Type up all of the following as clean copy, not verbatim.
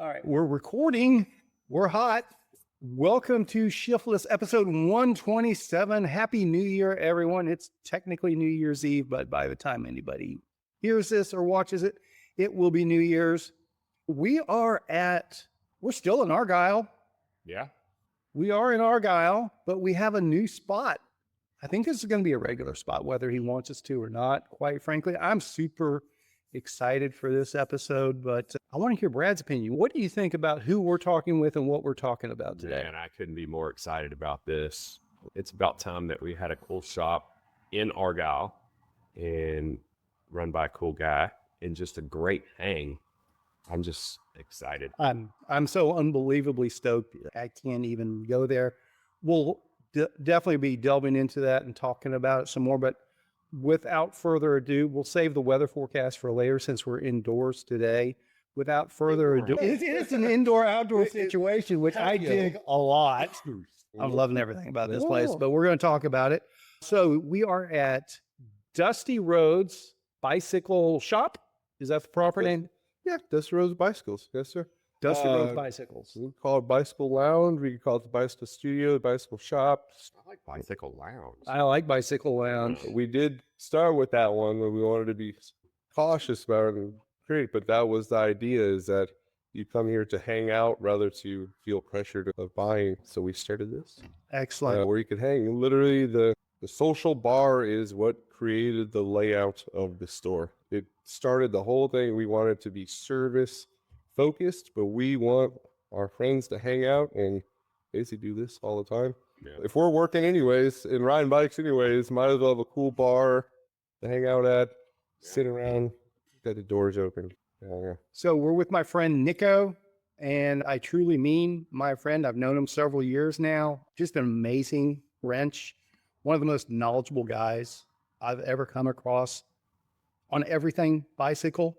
All right, we're recording. We're hot. Welcome to Shiftless episode 127. Happy New Year, everyone. It's technically New Year's Eve, but by the time anybody hears this or watches it, it will be New Year's. We're still in Argyle. Yeah. We are in Argyle, but we have a new spot. I think this is going to be a regular spot, whether he wants us to or not, quite frankly. I'm super excited for this episode, but I want to hear Brad's opinion. What do you think about who we're talking with and what we're talking about today? Man, I couldn't be more excited about this. It's about time that we had a cool shop in Argyle and run by a cool guy and just a great hang. I'm just excited. I'm so unbelievably stoked. I can't even go there. We'll definitely be delving into that and talking about it some more, but without further ado, we'll save the weather forecast for later since we're indoors today. Without further ado, it's an indoor-outdoor situation, which I dig a lot. I'm loving everything about this place, but we're going to talk about it. So we are at Dusty Roads Bicycle Shop. Is that the proper name? Yeah, Dusty Roads Bicycles. Yes, sir. Dusty Roads Bicycles. We call it Bicycle Lounge. We call it the Bicycle Studio, the Bicycle Shop. I like Bicycle Lounge. I like Bicycle Lounge. We did start with that one, but we wanted to be cautious about it and create. But that was the idea, is that you come here to hang out rather to feel pressured of buying. So we started this. Excellent. Where you could hang. Literally, the social bar is what created the layout of the store. It started the whole thing. We wanted to be service focused, but we want our friends to hang out and basically do this all the time. Yeah. If we're working anyways and riding bikes anyways, might as well have a cool bar to hang out at, sit around, got the doors open. Yeah. So we're with my friend Nico, and I truly mean my friend. I've known him several years now. Just an amazing wrench. One of the most knowledgeable guys I've ever come across on everything bicycle.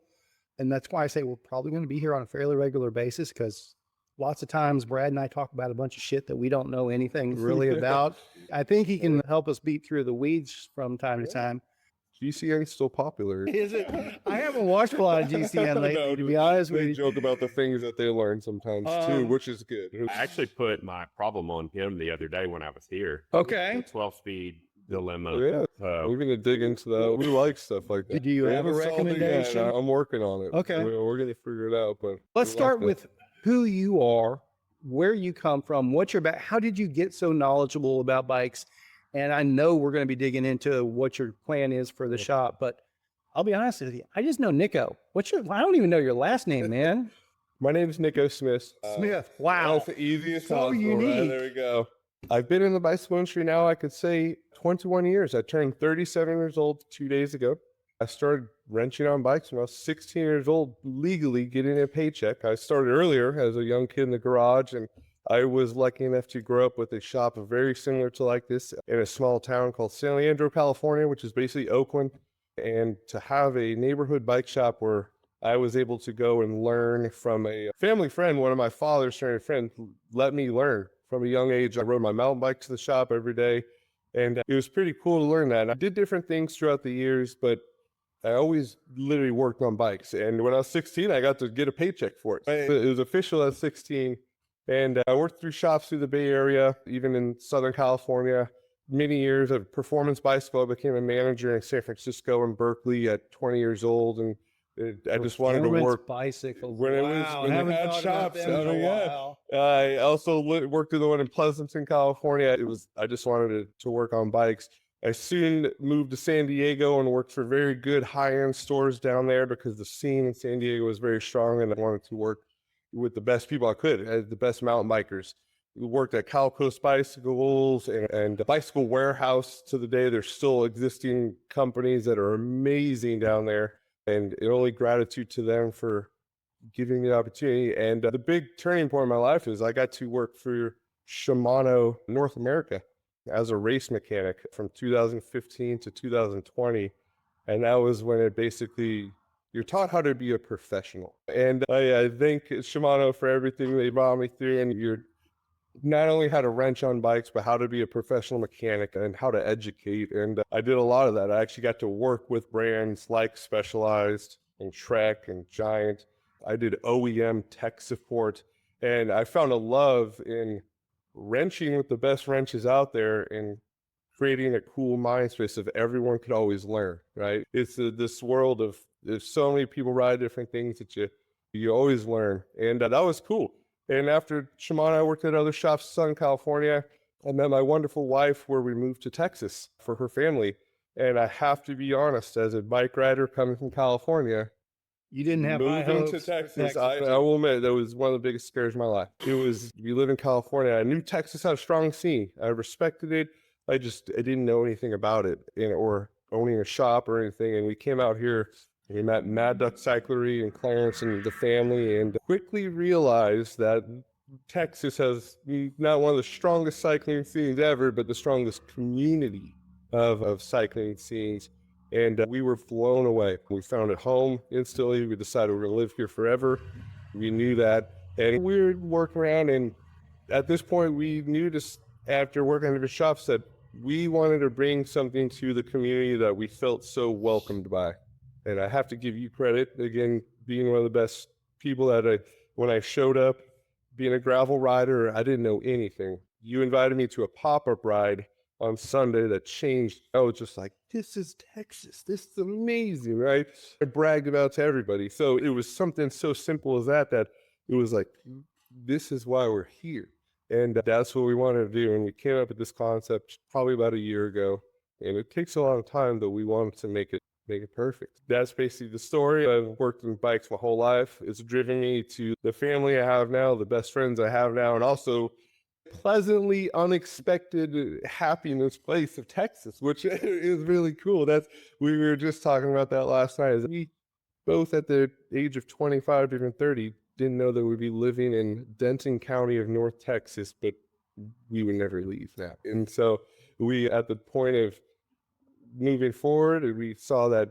And that's why I say we're probably going to be here on a fairly regular basis, because lots of times Brad and I talk about a bunch of shit that we don't know anything really about. I think he can help us beat through the weeds from time to time. GCN is still popular. Is it? I haven't watched a lot of GCN lately, to be honest with They you. joke about the things that they learn sometimes too, which is good. I actually put my problem on him the other day when I was here. Okay. The 12-speed dilemma. Yeah, we're going to dig into that. We like stuff like that. Do you We have a haven't solved it yet. recommendation? I'm working on it. Okay. We're going to figure it out. But Let's we start like with who you are, where you come from, what's your back, how did you get so knowledgeable about bikes? And I know we're going to be digging into what your plan is for the shop, but I'll be honest with you, I just know Nico. I don't even know your last name, man. My name is Nico Smith. Smith. Wow. That's the easiest So possible, unique. right? There we go. I've been in the bicycle industry now, I could say 21 years. I turned 37 years old 2 days ago. I started wrenching on bikes when I was 16 years old, legally getting a paycheck. I started earlier as a young kid in the garage, and I was lucky enough to grow up with a shop very similar to like this in a small town called San Leandro, California, which is basically Oakland. And to have a neighborhood bike shop where I was able to go and learn from a family friend, one of my father's friends, let me learn. From a young age, I rode my mountain bike to the shop every day, and it was pretty cool to learn that. And I did different things throughout the years, but I always literally worked on bikes. And when I was 16, I got to get a paycheck for it. It was official at 16, and I worked through shops through the Bay Area, even in Southern California. Many years of performance bicycle. I became a manager in San Francisco and Berkeley at 20 years old, and I just wanted to work Bicycles. when it was when they had shops. I also worked in the one in Pleasanton, California. I just wanted to work on bikes. I soon moved to San Diego and worked for very good high-end stores down there because the scene in San Diego was very strong, and I wanted to work with the best people I could, the best mountain bikers. We worked at Cal Coast Bicycles and Bicycle Warehouse to the day. There's still existing companies that are amazing down there. And only gratitude to them for giving me the opportunity. And the big turning point in my life is I got to work for Shimano North America as a race mechanic from 2015 to 2020. And that was when it basically, you're taught how to be a professional. And I thank Shimano for everything they brought me through. And you're not only how to wrench on bikes, but how to be a professional mechanic and how to educate. And I did a lot of that. I actually got to work with brands like Specialized and Trek and Giant. I did OEM tech support, and I found a love in wrenching with the best wrenches out there and creating a cool mind space of everyone could always learn, right? It's this world of there's so many people ride different things that you always learn, and that was cool. And after Shimano, I worked at other shops in Southern California. I met my wonderful wife where we moved to Texas for her family. And I have to be honest, as a bike rider coming from California, You didn't have high moving to hopes for Texas, I will admit that was one of the biggest scares of my life. It was, you live in California. I knew Texas had a strong scene. I respected it. I didn't know anything about it or owning a shop or anything. And we came out here and we met Mad Duck Cyclery and Clarence and the family, and quickly realized that Texas has not one of the strongest cycling scenes ever, but the strongest community of cycling scenes. And we were blown away. We found it home instantly. We decided we're going to live here forever. We knew that. And we were working around, and at this point, we knew this after working at the shops that we wanted to bring something to the community that we felt so welcomed by. And I have to give you credit, again, being one of the best people that when I showed up, being a gravel rider, I didn't know anything. You invited me to a pop-up ride on Sunday that changed. I was just like, this is Texas. This is amazing, right? I bragged about it to everybody. So it was something so simple as that it was like, this is why we're here. And that's what we wanted to do. And we came up with this concept probably about a year ago. And it takes a lot of time, but we wanted to make it perfect. That's basically the story. I've worked in bikes my whole life. It's driven me to the family I have now, the best friends I have now, and also pleasantly unexpected happiness place of Texas, which is really cool. We were just talking about that last night. We both at the age of 25 to even 30 didn't know that we'd be living in Denton County of North Texas, but we would never leave now. And so we, at the point of moving forward, and we saw that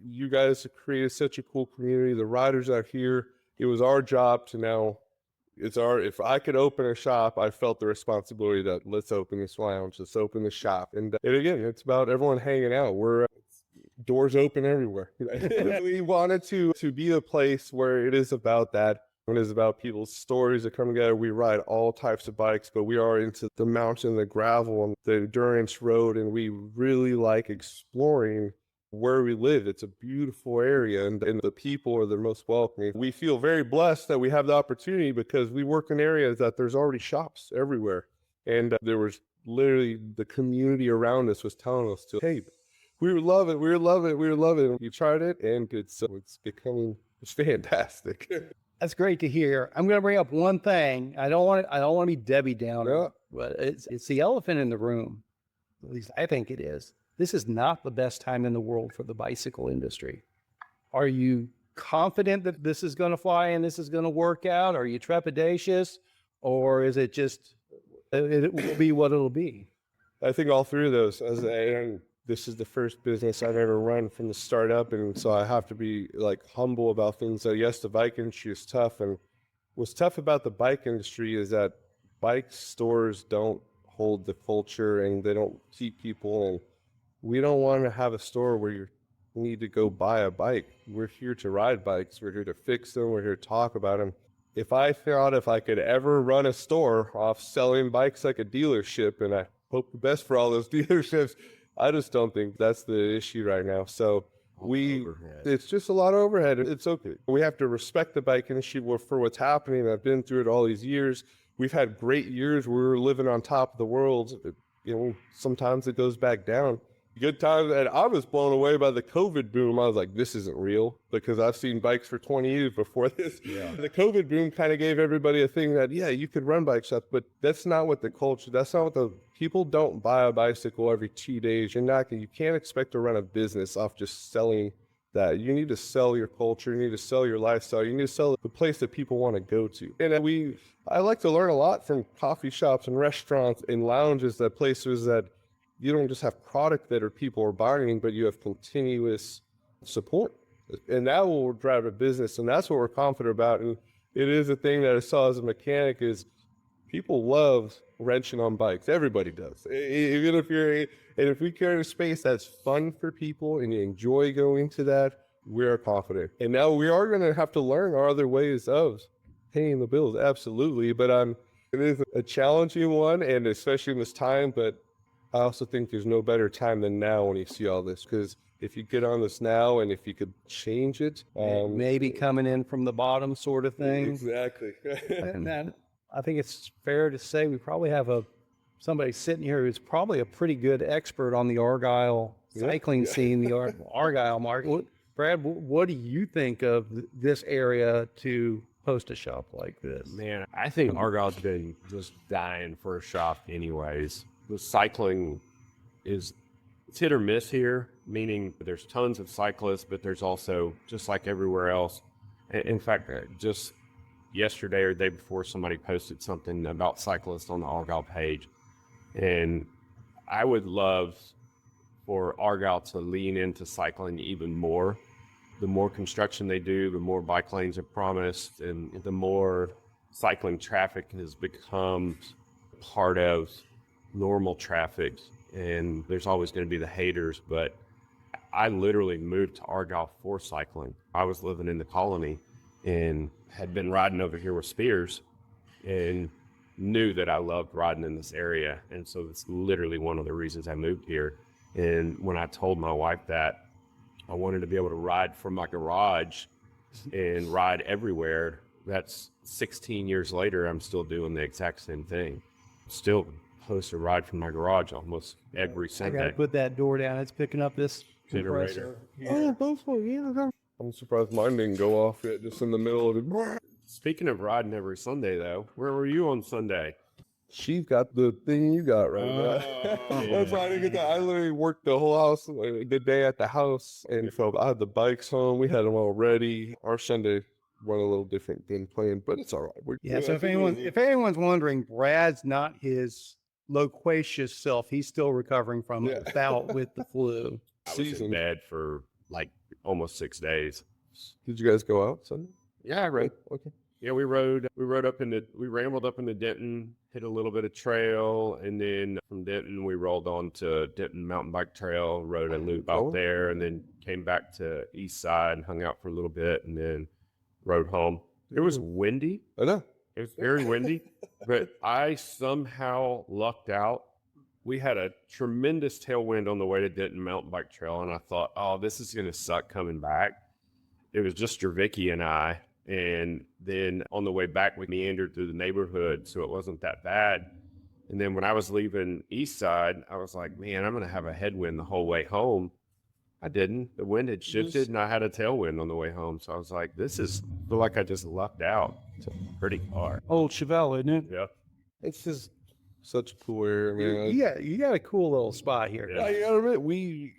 you guys have created such a cool community. The riders out here, it was our job to now, if I could open a shop, I felt the responsibility that let's open this lounge, let's open the shop. And again, it's about everyone hanging out. We're doors open everywhere. We wanted to be a place where it is about that. It is about people's stories that come together. We ride all types of bikes, but we are into the mountain, the gravel, and the endurance road, and we really like exploring where we live. It's a beautiful area, and the people are the most welcoming. We feel very blessed that we have the opportunity because we work in areas that there's already shops everywhere. And there was literally the community around us was telling us to, hey, we would love it, we would love it, we would love it. And we tried it, and it's fantastic. That's great to hear. I'm going to bring up one thing. I don't want to be Debbie Downer, Yeah. but it's the elephant in the room. At least I think it is. This is not the best time in the world for the bicycle industry. Are you confident that this is going to fly and this is going to work out? Are you trepidatious, or is it just it will be what it'll be? I think all three of those. This is the first business I've ever run from the start up, and so I have to be humble about things. So yes, the bike industry is tough, and what's tough about the bike industry is that bike stores don't hold the culture and they don't keep people, and we don't want to have a store where you need to go buy a bike. We're here to ride bikes. We're here to fix them. We're here to talk about them. If I could ever run a store off selling bikes like a dealership, and I hope the best for all those dealerships, I just don't think that's the issue right now. So it's just a lot of overhead. It's okay. We have to respect the bike industry for what's happening. I've been through it all these years. We've had great years where we're living on top of the world. Sometimes it goes back down. Good times, and I was blown away by the COVID boom. I was like, this isn't real, because I've seen bikes for 20 years before this. Yeah. The COVID boom kind of gave everybody a thing that, yeah, you could run bike shops, but that's not what the culture, that's not what the people don't buy a bicycle every 2 days. You can't expect to run a business off just selling that. You need to sell your culture, you need to sell your lifestyle, you need to sell the place that people want to go to. And I like to learn a lot from coffee shops and restaurants and lounges, that places that you don't just have product that people are buying, but you have continuous support. And that will drive a business, and that's what we're confident about. And it is a thing that I saw as a mechanic is people love wrenching on bikes. Everybody does. Even if we carry a space that's fun for people and you enjoy going to that, We are confident. And now we are going to have to learn our other ways of paying the bills. Absolutely. But it is a challenging one, and especially in this time. But I also think there's no better time than now when you see all this, because if you get on this now and if you could change it, Maybe coming in from the bottom sort of thing. exactly. And then I think it's fair to say we probably have somebody sitting here who's probably a pretty good expert on the Argyle cycling scene, the Argyle market. Brad, what do you think of this area to host a shop like this? Man, I think Argyle's been just dying for a shop anyways. The cycling is it's hit or miss here, meaning there's tons of cyclists, but there's also, just like everywhere else. In fact, just yesterday or the day before, somebody posted something about cyclists on the Argyle page. And I would love for Argyle to lean into cycling even more. The more construction they do, the more bike lanes are promised, and the more cycling traffic has become part of normal traffic. And there's always going to be the haters, but I literally moved to Argyle for cycling. I was living in the colony and had been riding over here with Spears and knew that I loved riding in this area. And so it's literally one of the reasons I moved here. And when I told my wife that I wanted to be able to ride from my garage and ride everywhere, that's 16 years later, I'm still doing the exact same thing. Still post a ride from my garage almost every I Sunday. got to put that door down. It's picking up this Generator. compressor. I'm surprised mine didn't go off yet, just in the middle of it. Speaking of riding every Sunday, though, where were you on Sunday? She's got the thing you got right now. That's why I didn't get that. I literally worked the whole house, like, the day at the house, and so I had the bikes home. We had them all ready. Our Sunday went a little different than planned, but it's all right. So if anyone's wondering, Brad's not his loquacious self. He's still recovering from a bout with the flu. I was in bed for like almost 6 days. Did you guys go out Sunday? Yeah, I rode. Okay. Yeah, we rambled up into Denton, hit a little bit of trail, and then from Denton we rolled on to Denton Mountain Bike Trail, rode a loop out there, and then came back to East Side and hung out for a little bit, and then rode home. It was windy. I know. It was very windy, but I somehow lucked out. We had a tremendous tailwind on the way to Denton Mountain Bike Trail, and I thought, oh, this is going to suck coming back. It was just Vicky and I. And then on the way back, we meandered through the neighborhood, so it wasn't that bad. And then when I was leaving East Side, I was like, man, I'm going to have a headwind the whole way home. I didn't. The wind had shifted, and I had a tailwind on the way home. So I was like, I feel like I just lucked out. It's a pretty car. Old Chevelle, isn't it? Yeah. It's just such a cool area. I mean, You got a cool little spot here. Yeah. I gotta admit, we,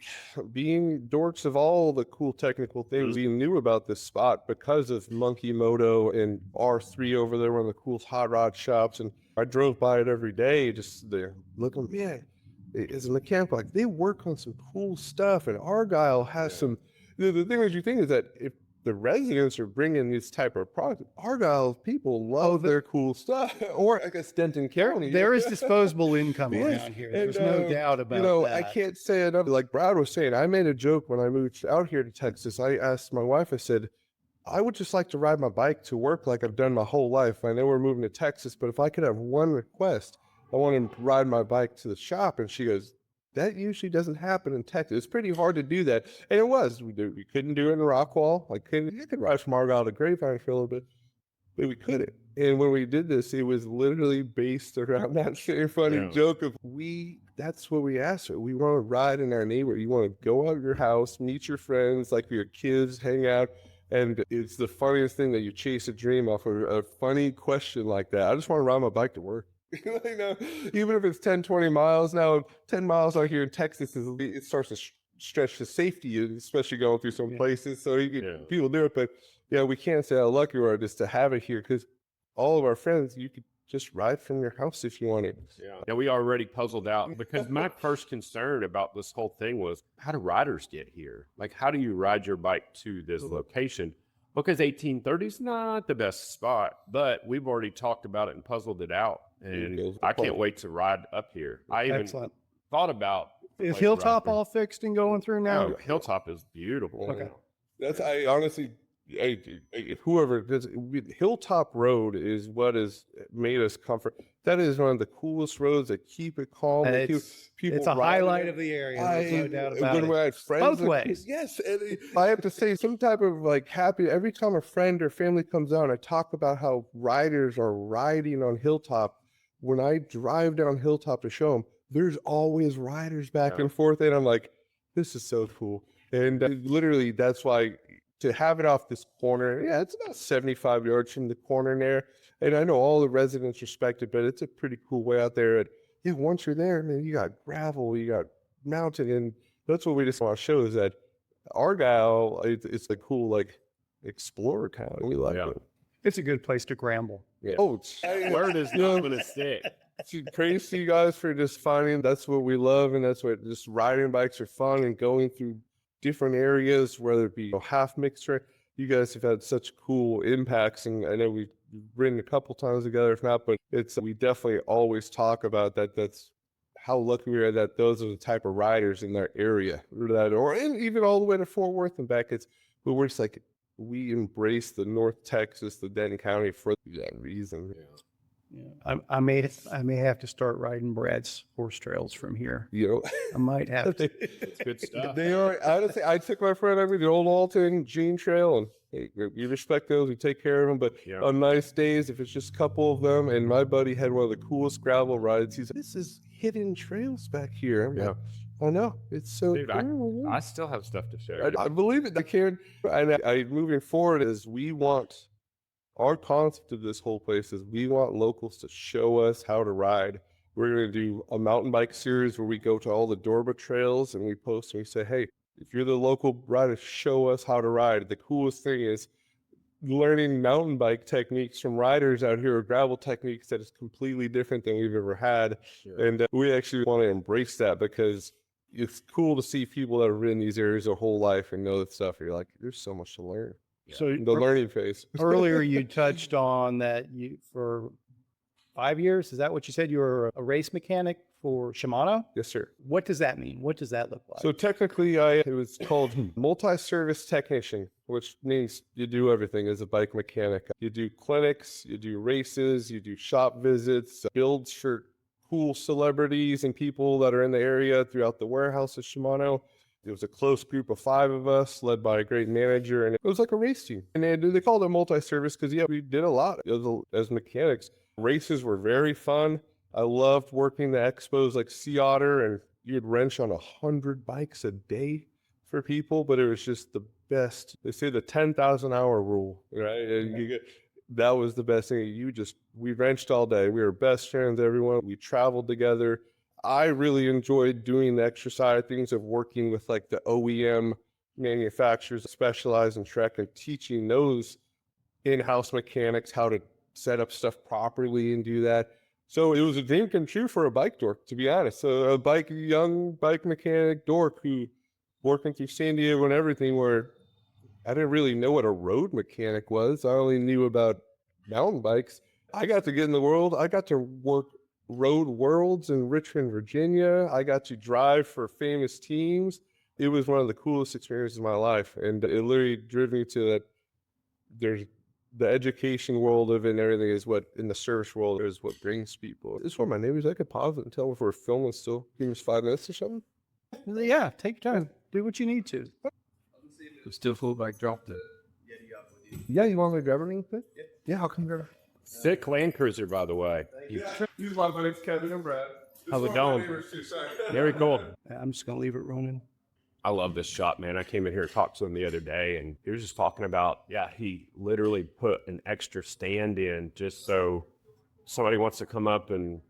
being dorks of all the cool technical things, we knew about this spot because of Monkey Moto and R3 over there, one of the coolest hot rod shops. And I drove by it every day, just there looking, man, as a mechanic, like they work on some cool stuff. And Argyle has some, the thing that you think is that if the residents are bringing this type of product, Argyle people love their cool stuff. Or I guess Denton County. There is disposable income around here. There's no doubt about that. I can't say enough. Like Brad was saying, I made a joke when I moved out here to Texas. I asked my wife, I said, I would just like to ride my bike to work like I've done my whole life. I know we're moving to Texas, but if I could have one request, I want to ride my bike to the shop. And she goes, that usually doesn't happen in Texas. It's pretty hard to do that. And it was. We couldn't do it in Rockwall. You could ride from Argyle to Grapevine for a little bit, but we couldn't. And when we did this, it was literally based around that same funny joke of that's what we asked for. We want to ride in our neighborhood. You want to go out of your house, meet your friends, like your kids, hang out. And it's the funniest thing that you chase a dream off of a funny question like that. I just want to ride my bike to work. Even if it's 10, 20 miles now, 10 miles out here in Texas, it starts to stretch to safety, especially going through some places. So people do it, but we can't say how lucky we are just to have it here, because all of our friends, you could just ride from your house if you wanted. Yeah. Now we already puzzled out, because my first concern about this whole thing was, how do riders get here? Like, how do you ride your bike to this location? Because 1830 is not the best spot, but we've already talked about it and puzzled it out. And I can't wait to ride up here. I even thought about. Is Hilltop all fixed and going through now? Oh, Hilltop is beautiful. Okay. That's I honestly, whoever does Hilltop Road is what has made us comfort. That is one of the coolest roads that keep it calm. And It's a riding highlight it. of the area. There's no doubt about When it. we had friends, Both that- ways. yes. And I have to say, some type of like happy. Every time a friend or family comes out, I talk about how riders are riding on Hilltop. When I drive down Hilltop to show them, there's always riders back and forth, and I'm like, this is so cool. And literally, that's why to have it off this corner, yeah, it's about 75 yards from the corner there. And I know all the residents respect it, but it's a pretty cool way out there. And yeah, once you're there, man, you got gravel, you got mountain, and that's what we just want to show is that Argyle, it's a cool like explorer town. We like it. It's a good place to gamble. Yeah. Oh, Word is not going to stick. Praise to you guys for just finding that's what we love, and that's what just riding bikes are fun and going through different areas, whether it be half mixed track. You guys have had such cool impacts, and I know we've ridden a couple times together, if not, but we definitely always talk about that. That's how lucky we are that those are the type of riders in our area, and even all the way to Fort Worth and back. But we're just like we embrace the North Texas, the Denton County for that reason. Yeah. I may have to start riding Brad's horse trails from here. You know, I might have to. It's good stuff. they are. Honestly, I took my friend over the old Alton Gene Trail, and hey, we respect those. We take care of them. But on nice days, if it's just a couple of them, and my buddy had one of the coolest gravel rides. He said, "This is hidden trails back here." I'm like, I know, it's so Dude, cool. I still have stuff to show. I believe it. I can. And I moving forward is we want. Our concept of this whole place is we want locals to show us how to ride. We're going to do a mountain bike series where we go to all the Dorba trails and we post and we say, hey, if you're the local rider, show us how to ride. The coolest thing is learning mountain bike techniques from riders out here, or gravel techniques that is completely different than we've ever had. Sure. And we actually want to embrace that because it's cool to see people that have ridden these areas their whole life and know that stuff. You're like, there's so much to learn. So the learning phase. Earlier you touched on that you for 5 years, is that what you said? You were a race mechanic for Shimano? Yes, sir. What does that mean? What does that look like? So technically it was called multi-service technician, which means you do everything as a bike mechanic. You do clinics, you do races, you do shop visits, builds for cool celebrities and people that are in the area throughout the warehouse of Shimano. It was a close group of 5 of us, led by a great manager, and it was like a race team. And they called it multi-service because, we did a lot as mechanics. Races were very fun. I loved working the expos like Sea Otter, and you'd wrench on 100 bikes a day for people, but it was just the best. They say the 10,000 hour rule, right? And that was the best thing. We wrenched all day. We were best friends, everyone. We traveled together. I really enjoyed doing the extra side of things of working with like the OEM manufacturers that specialize in Trek and teaching those in-house mechanics how to set up stuff properly and do that. So it was a dream come true for a bike dork, to be honest. So young bike mechanic dork who working through San Diego and everything, where I didn't really know what a road mechanic was. I only knew about mountain bikes. I got to get in the world. I got to work road worlds in Richmond, Virginia. I got to drive for famous teams. It was one of the coolest experiences of my life. And it literally drove me to that there's the education world of it and everything is what in the service world is what brings people. This is one of my neighbors. I could pause it and tell if we're filming still. Give us 5 minutes or something. Yeah, take your time. Do what you need to. Still full bike dropped it. Yeah, you want me to grab anything? Yeah, I'll come grab it. Sick Land Cruiser, by the way. These are my name's Kevin and Brad. How's it going? Very cool. I'm just going to leave it running. I love this shop, man. I came in here and talked to him the other day, and he was just talking about, he literally put an extra stand in just so somebody wants to come up and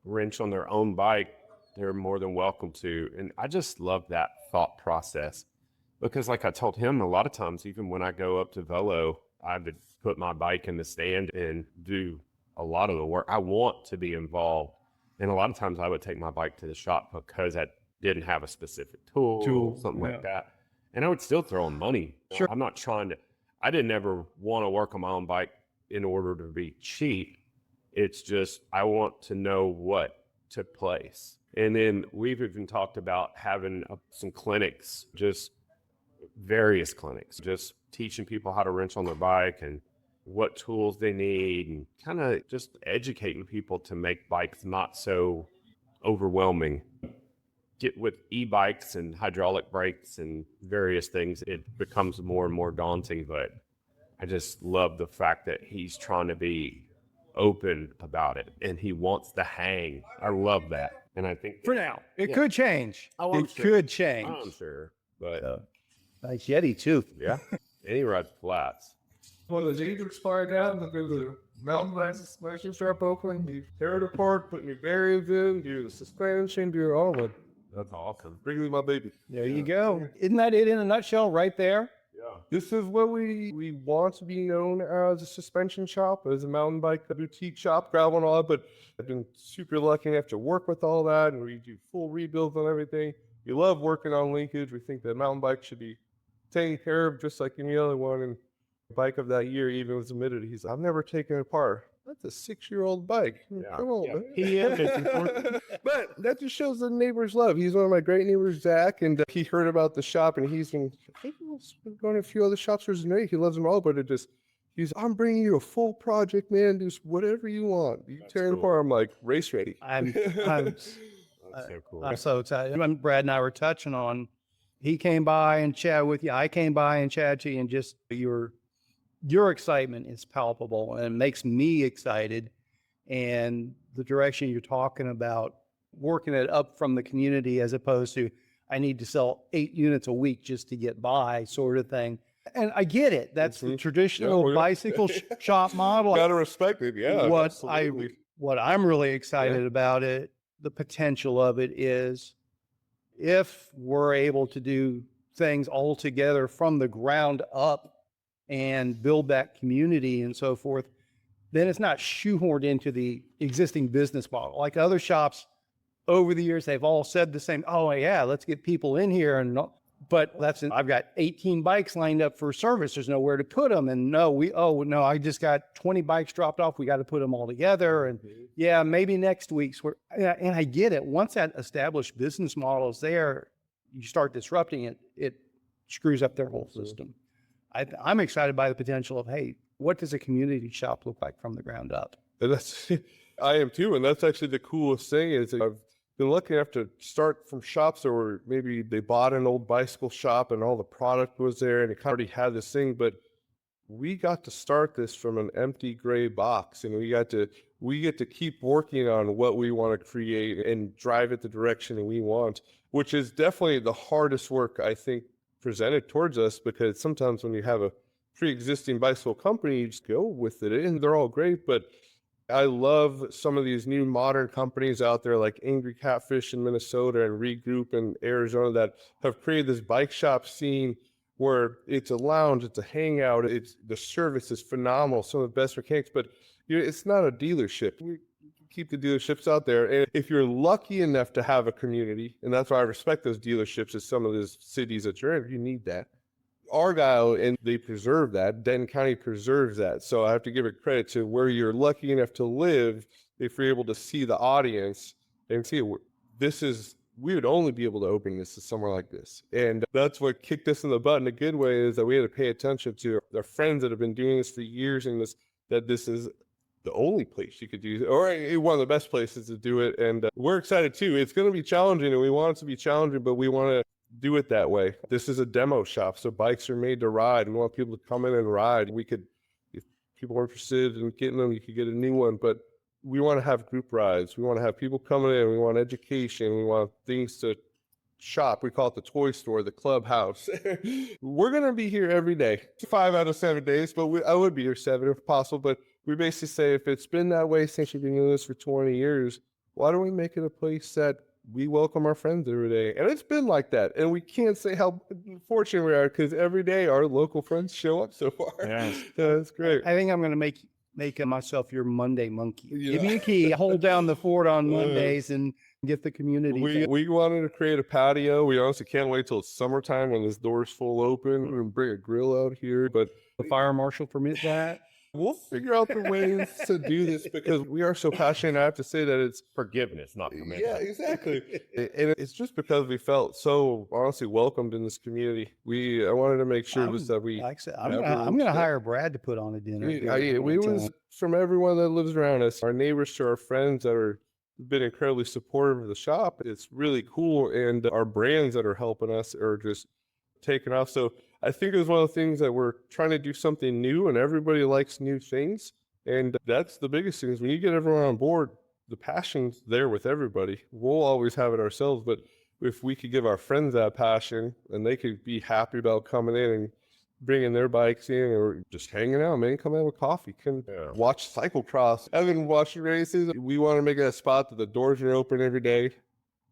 wrench on their own bike, they're more than welcome to. And I just love that thought process because like I told him, a lot of times, even when I go up to Velo, I would put my bike in the stand and do a lot of the work. I want to be involved. And a lot of times I would take my bike to the shop because I didn't have a specific tool, something like that. And I would still throw in money. Sure. I'm not I didn't ever want to work on my own bike in order to be cheap. It's just, I want to know what took place. And then we've even talked about having some clinics, just various clinics, just teaching people how to wrench on their bike and what tools they need, and kind of just educating people to make bikes not so overwhelming. Get with e-bikes and hydraulic brakes and various things, it becomes more and more daunting, but I just love the fact that he's trying to be open about it and he wants the hang. I love that. And I think For now, it could change. Oh, I'm It sure. could change. I'm sure, but Nice Yeti too. yeah, and he rides flats. When the Jeep expired down, the mountain bike suspension strap open, you tear it apart, put new bearings in, do the suspension, do all of it. That's awesome. Bring me my baby. There you go. Isn't that it in a nutshell right there? Yeah. This is what we want to be known as, a suspension shop, as a mountain bike boutique shop, gravel and all that, but I've been super lucky enough to work with all that, and we do full rebuilds on everything. We love working on linkage. We think that mountain bike should be taken care of just like any other one, and bike of that year even was admitted, I've never taken it apart. That's a 6-year-old bike. Yeah. Come on, Yeah. man. He is. It's important. But that just shows the neighbor's love. He's one of my great neighbors, Zach, and he heard about the shop, and he's been going to a few other shops for his name. He loves them all, but I'm bringing you a full project, man. Do whatever you want. You That's tear it cool. apart. I'm like, race ready. I'm That's so cool. I'm so excited. When Brad and I were touching on, he came by and chatted with you. I came by and chatted to you, and just your excitement is palpable and it makes me excited. And the direction you're talking about, working it up from the community as opposed to, I need to sell 8 units a week just to get by sort of thing. And I get it. That's the traditional bicycle shop model. Gotta respect it. Yeah. What I'm really excited about it, the potential of it is, if we're able to do things all together from the ground up and build that community and so forth, then it's not shoehorned into the existing business model. Like other shops over the years, they've all said the same, oh yeah, let's get people in here. But I've got 18 bikes lined up for service. There's nowhere to put them. And I just got 20 bikes dropped off. We got to put them all together. And yeah, maybe next week's and I get it. Once that established business model is there, you start disrupting it, it screws up their whole system. I'm excited by the potential of, hey, what does a community shop look like from the ground up? And I am too. And that's actually the coolest thing is I've been lucky enough to start from shops that were maybe they bought an old bicycle shop and all the product was there and it kind of already had this thing, but we got to start this from an empty gray box, and we get to keep working on what we want to create and drive it the direction that we want, which is definitely the hardest work I think presented towards us, because sometimes when you have a pre-existing bicycle company, you just go with it and they're all great. But I love some of these new modern companies out there like Angry Catfish in Minnesota and Regroup in Arizona that have created this bike shop scene where it's a lounge, it's a hangout, the service is phenomenal, some of the best mechanics, but it's not a dealership. We keep the dealerships out there, and if you're lucky enough to have a community, and that's why I respect those dealerships as some of those cities that you're in, you need that. Argyle, and they preserve that. Denton County preserves that. So I have to give it credit to where you're lucky enough to live. If you're able to see the audience and see we would only be able to open this to somewhere like this. And that's what kicked us in the butt in a good way, is that we had to pay attention to our friends that have been doing this for years, and that this is the only place you could do it, or one of the best places to do it. And we're excited too. It's going to be challenging, and we want it to be challenging, but we want to do it that way. This is a demo shop, so bikes are made to ride. We want people to come in and ride. If people are interested in getting them, you could get a new one, but we want to have group rides. We want to have people coming in. We want education. We want things to shop. We call it the toy store, the clubhouse. We're going to be here every day, 5 out of 7 days, but I would be here 7 if possible. But we basically say, if it's been that way since you've been doing this for 20 years, why don't we make it a place that we welcome our friends every day? And it's been like that. And we can't say how fortunate we are, because every day our local friends show up so far. Yes. That's great. I think I'm going to make myself your Monday monkey. Give me a key, hold down the fort on Mondays and get the community. We wanted to create a patio. We honestly can't wait till it's summertime when this door's full open and bring a grill out here. But The fire marshal permit that? We'll figure out the ways to do this because we are so passionate. I have to say that it's Forgiveness, not commitment. yeah, exactly. And it's just because we felt so honestly welcomed in this community. I wanted to make sure just that we Like I said, never I'm gonna step- hire Brad to put on a dinner. we was from everyone that lives around us, our neighbors to our friends that are been incredibly supportive of the shop. It's really cool, and our brands that are helping us are just taking off. So I think it's one of the things that we're trying to do something new, and everybody likes new things, and that's the biggest thing is when you get everyone on board, the passion's there with everybody. We'll always have it ourselves, but if we could give our friends that passion and they could be happy about coming in and bringing their bikes in or just hanging out, man, come have a coffee, come watch cyclocross. I've been watching races. We want to make it a spot that the doors are open every day.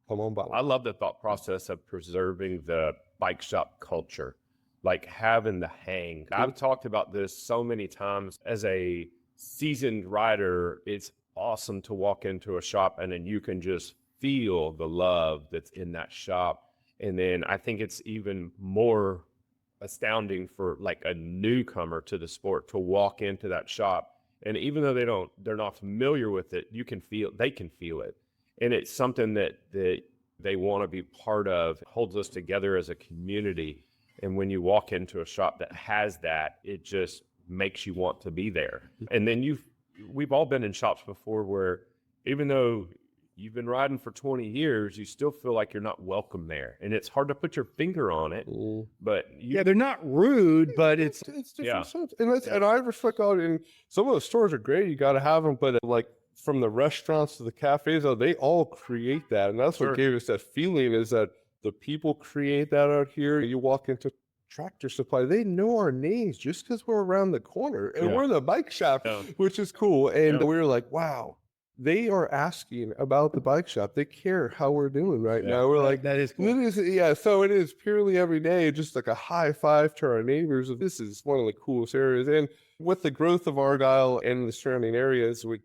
Come on by. I love the thought process of preserving the bike shop culture, like having the hang. I've talked about this so many times. As a seasoned rider, it's awesome to walk into a shop and then you can just feel the love that's in that shop. And then I think it's even more astounding for like a newcomer to the sport to walk into that shop. And even though they're not familiar with it, they can feel it. And it's something that they want to be part of. It holds us together as a community. And when you walk into a shop that has that, it just makes you want to be there. And then we've all been in shops before where even though you've been riding for 20 years, you still feel like you're not welcome there. And it's hard to put your finger on it, but they're not rude, but it's different stuff. And I reflect on it. And some of the stores are great. You got to have them, but like from the restaurants to the cafes, they all create that. And that's what gave us that feeling is that the people create that out here. You walk into Tractor Supply, they know our names just because we're around the corner and we're in the bike shop, which is cool. And we were like, wow, they are asking about the bike shop. They care how we're doing right now. We're like, that is cool. So it is purely every day, just like a high five to our neighbors. This is one of the coolest areas. And with the growth of Argyle and the surrounding areas, we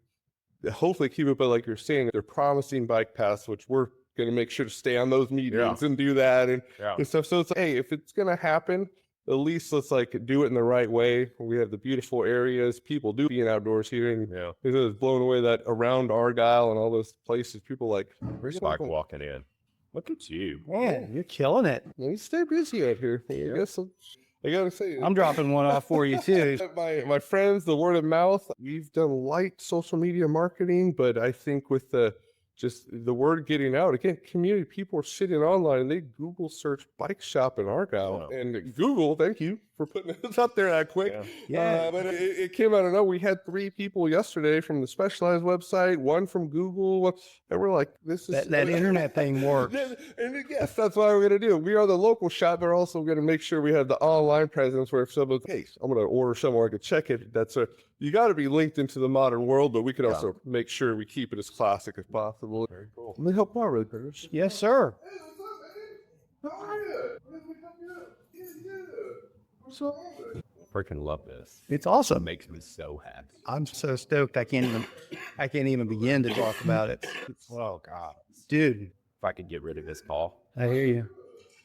hopefully keep it, but like you're saying, they're promising bike paths, which we're going to make sure to stay on those meetings and do that and stuff. So it's like, hey, if it's going to happen, at least let's like do it in the right way. We have the beautiful areas. People do being outdoors here. And it was blown away that around Argyle and all those places, people like, where's bike walking in? Look at you. Man, you're killing it. You stay busy out here. I guess I gotta say, I'm dropping one off for you too. my friends, the word of mouth, we've done light social media marketing, but I think with just the word getting out, again, community people are sitting online and they Google search bike shop in Argyle. And Google, thank you for putting this up there that quick. But it came out of nowhere. We had 3 people yesterday from the Specialized website, 1 from Google, and we're like, this is... That internet thing works. And yes, that's why we're going to do it. We are the local shop, but we're also going to make sure we have the online presence where if someone's, hey, I'm going to order somewhere, I can check it. You got to be linked into the modern world, but we can also make sure we keep it as classic as possible. Very cool. Let me help out really quick. Yes, sir. How are you? Freaking love this. It's awesome. It makes me so happy. I'm so stoked. I can't even begin to talk about it. Oh God, dude. If I could get rid of this call. I hear you.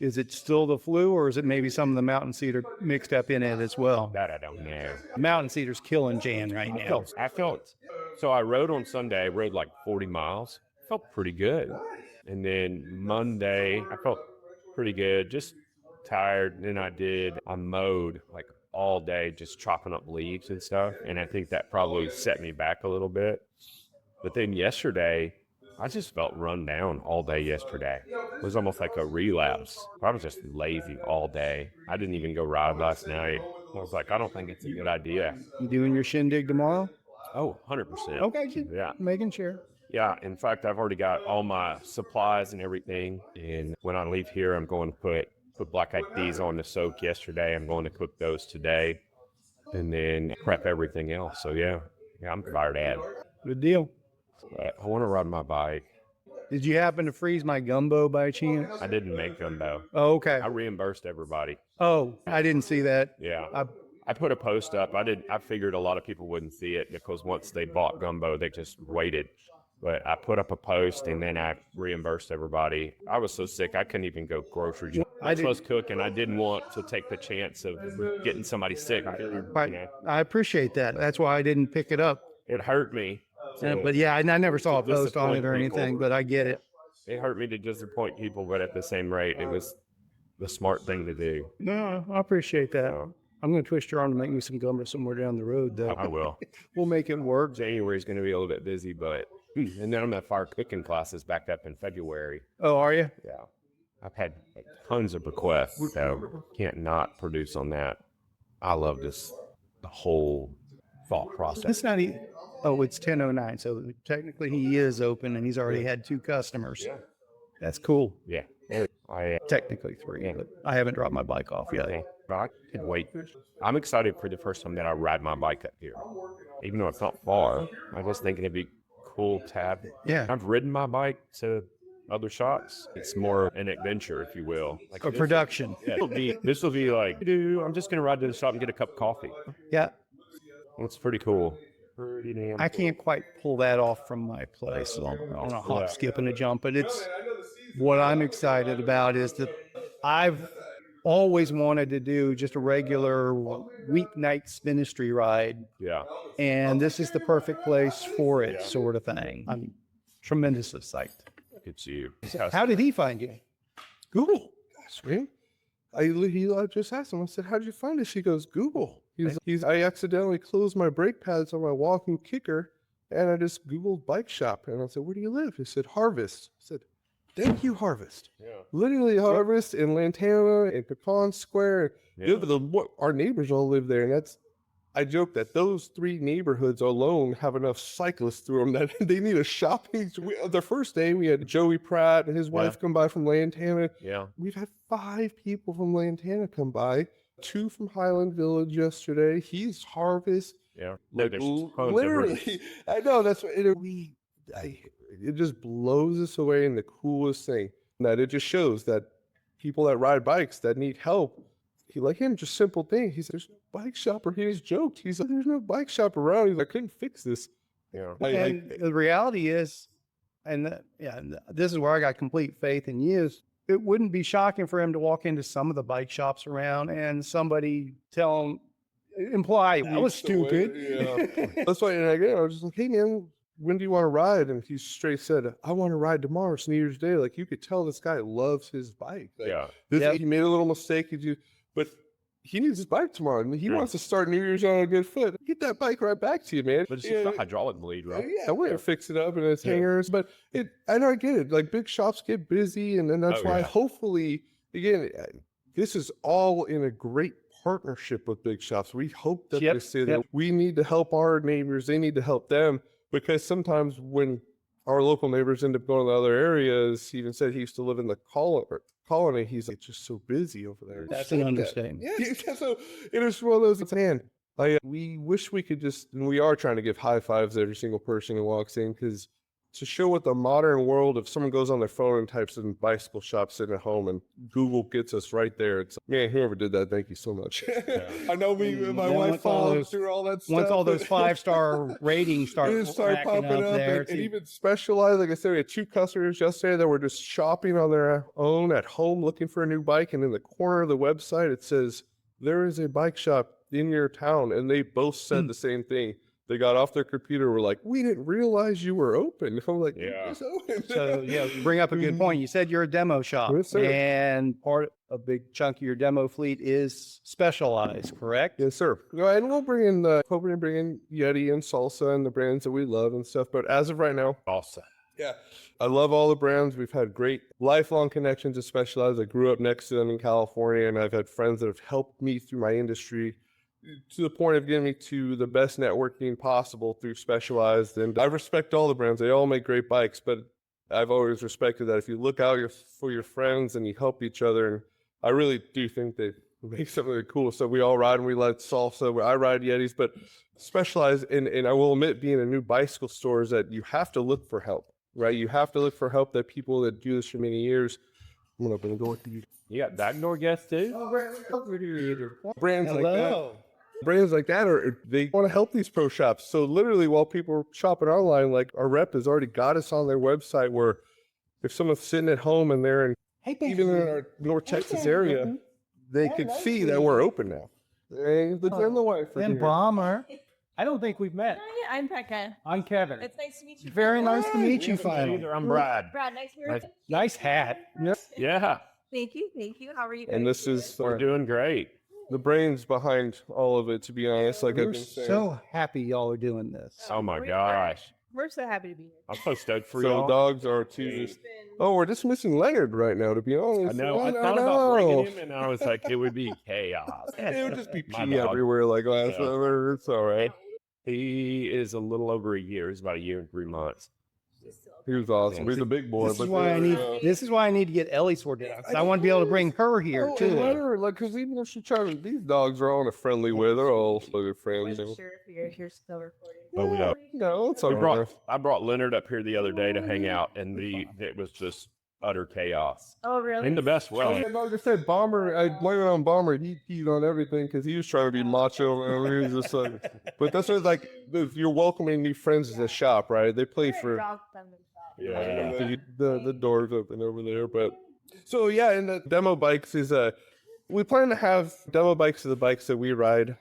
Is it still the flu, or is it maybe some of the mountain cedar mixed up in it as well? That I don't know. Mountain cedar's killing Jan right now. I felt so. I rode on Sunday. I rode like 40 miles. Felt pretty good. And then Monday, I felt pretty good. Just tired. And then I mowed like all day, just chopping up leaves and stuff. And I think that probably set me back a little bit. But then yesterday, I just felt run down all day yesterday. It was almost like a relapse. I was just lazy all day. I didn't even go ride last night. I was like, I don't think it's a good idea. You doing your shindig tomorrow? Oh, 100%. Okay, yeah. Making sure. Yeah, in fact, I've already got all my supplies and everything. And when I leave here, I'm going to put black eyed peas on the soak yesterday. I'm going to cook those today and then prep everything else. So yeah, I'm fired at. Good deal. I want to ride my bike. Did you happen to freeze my gumbo by chance? I didn't make gumbo. Oh, okay. I reimbursed everybody. Oh, I didn't see that. Yeah. I put a post up. I figured a lot of people wouldn't see it because once they bought gumbo, they just waited. But I put up a post and then I reimbursed everybody. I was so sick I couldn't even go grocery shopping. I was cooking. I didn't want to take the chance of getting somebody sick. I appreciate that. That's why I didn't pick it up. It hurt me. But yeah, I never saw a post on it or disappoint people. anything, but I get it. It hurt me to disappoint people, but at the same rate, it was the smart thing to do. No, I appreciate that. So, I'm going to twist your arm to make me some gumbo somewhere down the road, though. I will. We'll make it work. January is going to be a little bit busy, but and then I'm at fire cooking classes back up in February. Oh, are you? Yeah, I've had tons of requests, so can't not produce on that. I love the whole thought process. It's not. Oh, it's 10:09, so technically he is open, and he's already had 2 customers. Yeah. That's cool. Yeah, I Technically 3, but I haven't dropped my bike off yet. I can wait. I'm excited for the first time that I ride my bike up here, even though it's not far. I was thinking it'd be cool to have. Yeah. I've ridden my bike to other shops. It's more an adventure, if you will. Like A production. This will be like, dude, I'm just gonna ride to the shop and get a cup of coffee. Yeah. It's pretty cool. Pretty damn. I can't quite pull that off from my place on a hop, skip, and a jump, but it's what I'm excited about is that I've always wanted to do just a regular weeknight ministry ride, Yeah. and this is the perfect place for it, sort of thing. I'm tremendously psyched. It's you. How did he find you? Google. Gosh, man. I just asked him. I said, "How did you find us?" He goes, "Google." I accidentally closed my brake pads on my walking kicker, and I just Googled bike shop. And I said, "Where do you live?" He said, "Harvest." I said, "Thank you, Harvest." Yeah. Literally Harvest in Lantana and Pecan Square. Yeah. Our neighbors all live there, and I joke that those 3 neighborhoods alone have enough cyclists through them that they need a shopping. The first day we had Joey Pratt and his wife come by from Lantana. Yeah. We've had 5 people from Lantana come by, 2 from Highland Village yesterday. He's Harvest. Yeah. Like, there's tons of literally, I know that's what it just blows us away. And the coolest thing that it just shows that people that ride bikes that need help, like him, just simple thing. He said, "There's no bike shop," or he just joked. He's like, "There's no bike shop around." He's like, "I couldn't fix this." Yeah. And the reality is, and this is where I got complete faith in you, is it wouldn't be shocking for him to walk into some of the bike shops around and somebody imply, "That was stupid." Yeah. That's why, and again, I was just like, "Hey, man, when do you want to ride?" And he straight said, "I want to ride tomorrow. It's New Year's Day." Like, you could tell this guy loves his bike. Like, Yeah. He made a little mistake, but he needs his bike tomorrow. And he wants to start New Year's on a good foot. Get that bike right back to you, man. But it's just a hydraulic bleed, right? Yeah, we're gonna fix it up and its hangers. But I know I get it. Like, big shops get busy, and then that's why hopefully, again, this is all in a great partnership with big shops. We hope that they say that we need to help our neighbors, they need to help them, because sometimes when our local neighbors end up going to other areas, he even said he used to live in the colony. He's like, just so busy over there. That's an understatement. Yeah, so it is one of those, man. We wish we could and we are trying to give high fives to every single person who walks in, because to show what the modern world, if someone goes on their phone and types in bicycle shop sitting at home and Google gets us right there, it's man, whoever did that, thank you so much. I know my wife followed through all that stuff. Once all those 5-star ratings start popping up there, and even Specialized, like I said, we had 2 customers yesterday that were just shopping on their own at home looking for a new bike, and in the corner of the website it says, "There is a bike shop in your town," and they both said the same thing. They got off their computer, were like, "We didn't realize you were open." I'm like, "Yeah." It's open. So you bring up a good point. You said you're a demo shop, Yes, sir. and a big chunk of your demo fleet is Specialized, correct? Yes, sir. And we'll bring in Yeti and Salsa and the brands that we love and stuff. But as of right now, Salsa. Yeah. I love all the brands. We've had great lifelong connections to Specialized. I grew up next to them in California, and I've had friends that have helped me through my industry to the point of getting me to the best networking possible through Specialized. And I respect all the brands. They all make great bikes, but I've always respected that if you look out for your friends and you help each other, and I really do think they make something really cool. So we all ride, and we like Salsa. I ride Yetis, but Specialized, and I will admit, being a new bicycle store, is that you have to look for help, right? You have to look for help that people that do this for many years. I'm going to open the door with you. You got back door guests too? Brands like that. Hello. Brands like that they want to help these pro shops. So literally while people are shopping online, like our rep has already got us on their website where if someone's sitting at home and they're in, even in our North Texas area, they could see that we're open now. Hey, the demo wife. And Bomber. I don't think we've met. Oh, yeah, I'm Becca. I'm Kevin. It's nice to meet you. Very nice to meet you, finally. Either I'm Brad. Brad, nice to meet you. Nice hat. Yep. Yeah, Thank you. Thank you. How are you? And this is we're doing great. the brains behind all of it, to be honest. Like I've We're been saying. so happy y'all are doing this. Oh my We gosh, We're so happy to be here. I'm so stoked for So y'all. dogs are too. Oh, we're just missing Leonard right now, to be honest. I know. I thought about bringing him, and I was like, it would be chaos. It would just be My pee dog. everywhere like last Yeah. summer. It's all right. He is a little over a year. He's about a year and 3 months. He was awesome. He's a big boy. This but is why I need. This is why I need to get Ellie sorted out. 'Cause I want to be able to bring her here Oh, too. and let her, like, because even if she tries, these dogs are all in a friendly way. They're all good friends. Wasn't sure if you're still recording. But we are. No, it's all We right. I brought Leonard up here the other day to hang out, and it was just utter chaos Oh, really? in the best way. And like I said, Bomber, I blame it on Bomber. He peed on everything because he was trying to be macho. And he was just like, but that's what it's like. If you're welcoming new friends at the shop, right? They play for Yeah. the doors open over there. But so yeah, and the demo bikes is we plan to have demo bikes of the bikes that we ride.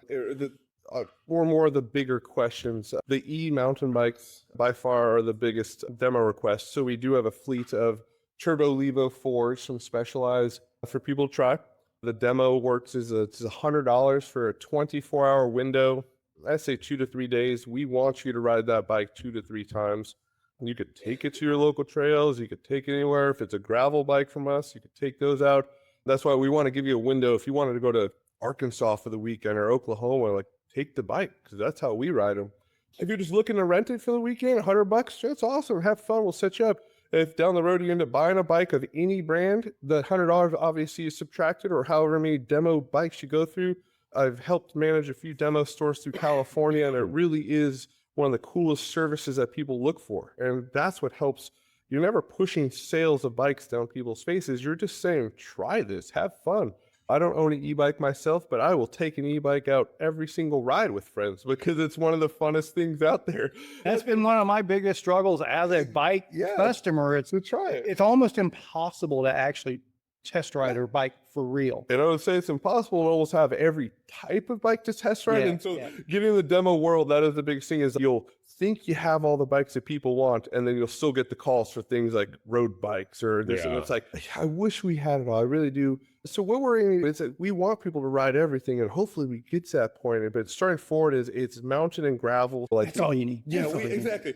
Or more of the bigger questions. The mountain bikes by far are the biggest demo requests. So we do have a fleet of Turbo Levo 4s from Specialized for people to try. The demo works it's $100 for a 24-hour window. I say 2 to 3 days. We want you to ride that bike 2 to 3 times. You could take it to your local trails. You could take it anywhere. If it's a gravel bike from us, you could take those out. That's why we want to give you a window. If you wanted to go to Arkansas for the weekend or Oklahoma, like take the bike because that's how we ride them. If you're just looking to rent it for the weekend, $100, that's awesome. Have fun. We'll set you up. If down the road you end up buying a bike of any brand, the $100 obviously is subtracted, or however many demo bikes you go through. I've helped manage a few demo stores through California, and it really is one of the coolest services that people look for. And that's what helps. You're never pushing sales of bikes down people's faces. You're just saying, try this, have fun. I don't own an e-bike myself, but I will take an e-bike out every single ride with friends because it's one of the funnest things out there. That's been one of my biggest struggles as a bike customer. So try it. It's almost impossible to actually test ride a bike for real. And I would say it's impossible to almost have every type of bike to test ride. Yeah, And so getting in the demo world, that is the biggest thing is you'll think you have all the bikes that people want, and then you'll still get the calls for things like road bikes or this. And it's like, I wish we had it all. I really do. So what we're aiming is that we want people to ride everything, and hopefully we get to that point. But starting forward is it's mountain and gravel. Like That's all you need. yeah, That's all you need. exactly.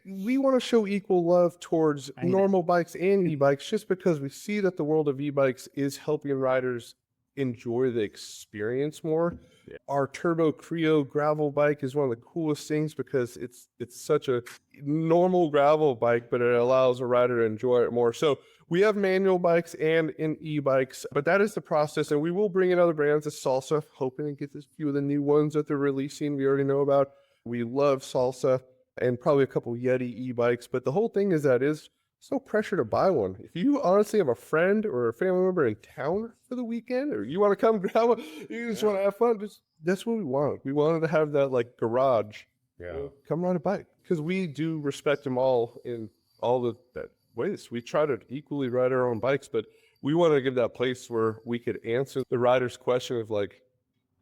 We want to show equal love towards normal bikes and e-bikes just because we see that the world of e-bikes is helping riders enjoy the experience more. Yeah. Our Turbo Creo gravel bike is one of the coolest things because it's such a normal gravel bike, but it allows a rider to enjoy it more. So we have manual bikes and in e-bikes, but that is the process. And we will bring in other brands of Salsa, hoping to get a few of the new ones that they're releasing. We already know about. We love Salsa and probably a couple Yeti e-bikes. But the whole thing is that is no pressure to buy one. If you honestly have a friend or a family member in town for the weekend, or you want to come grab one, you just want to have fun, that's what we want. We wanted to have that like garage. Yeah. Come ride a bike. Because we do respect them all in all that ways. We try to equally ride our own bikes, but we want to give that place where we could answer the rider's question of like,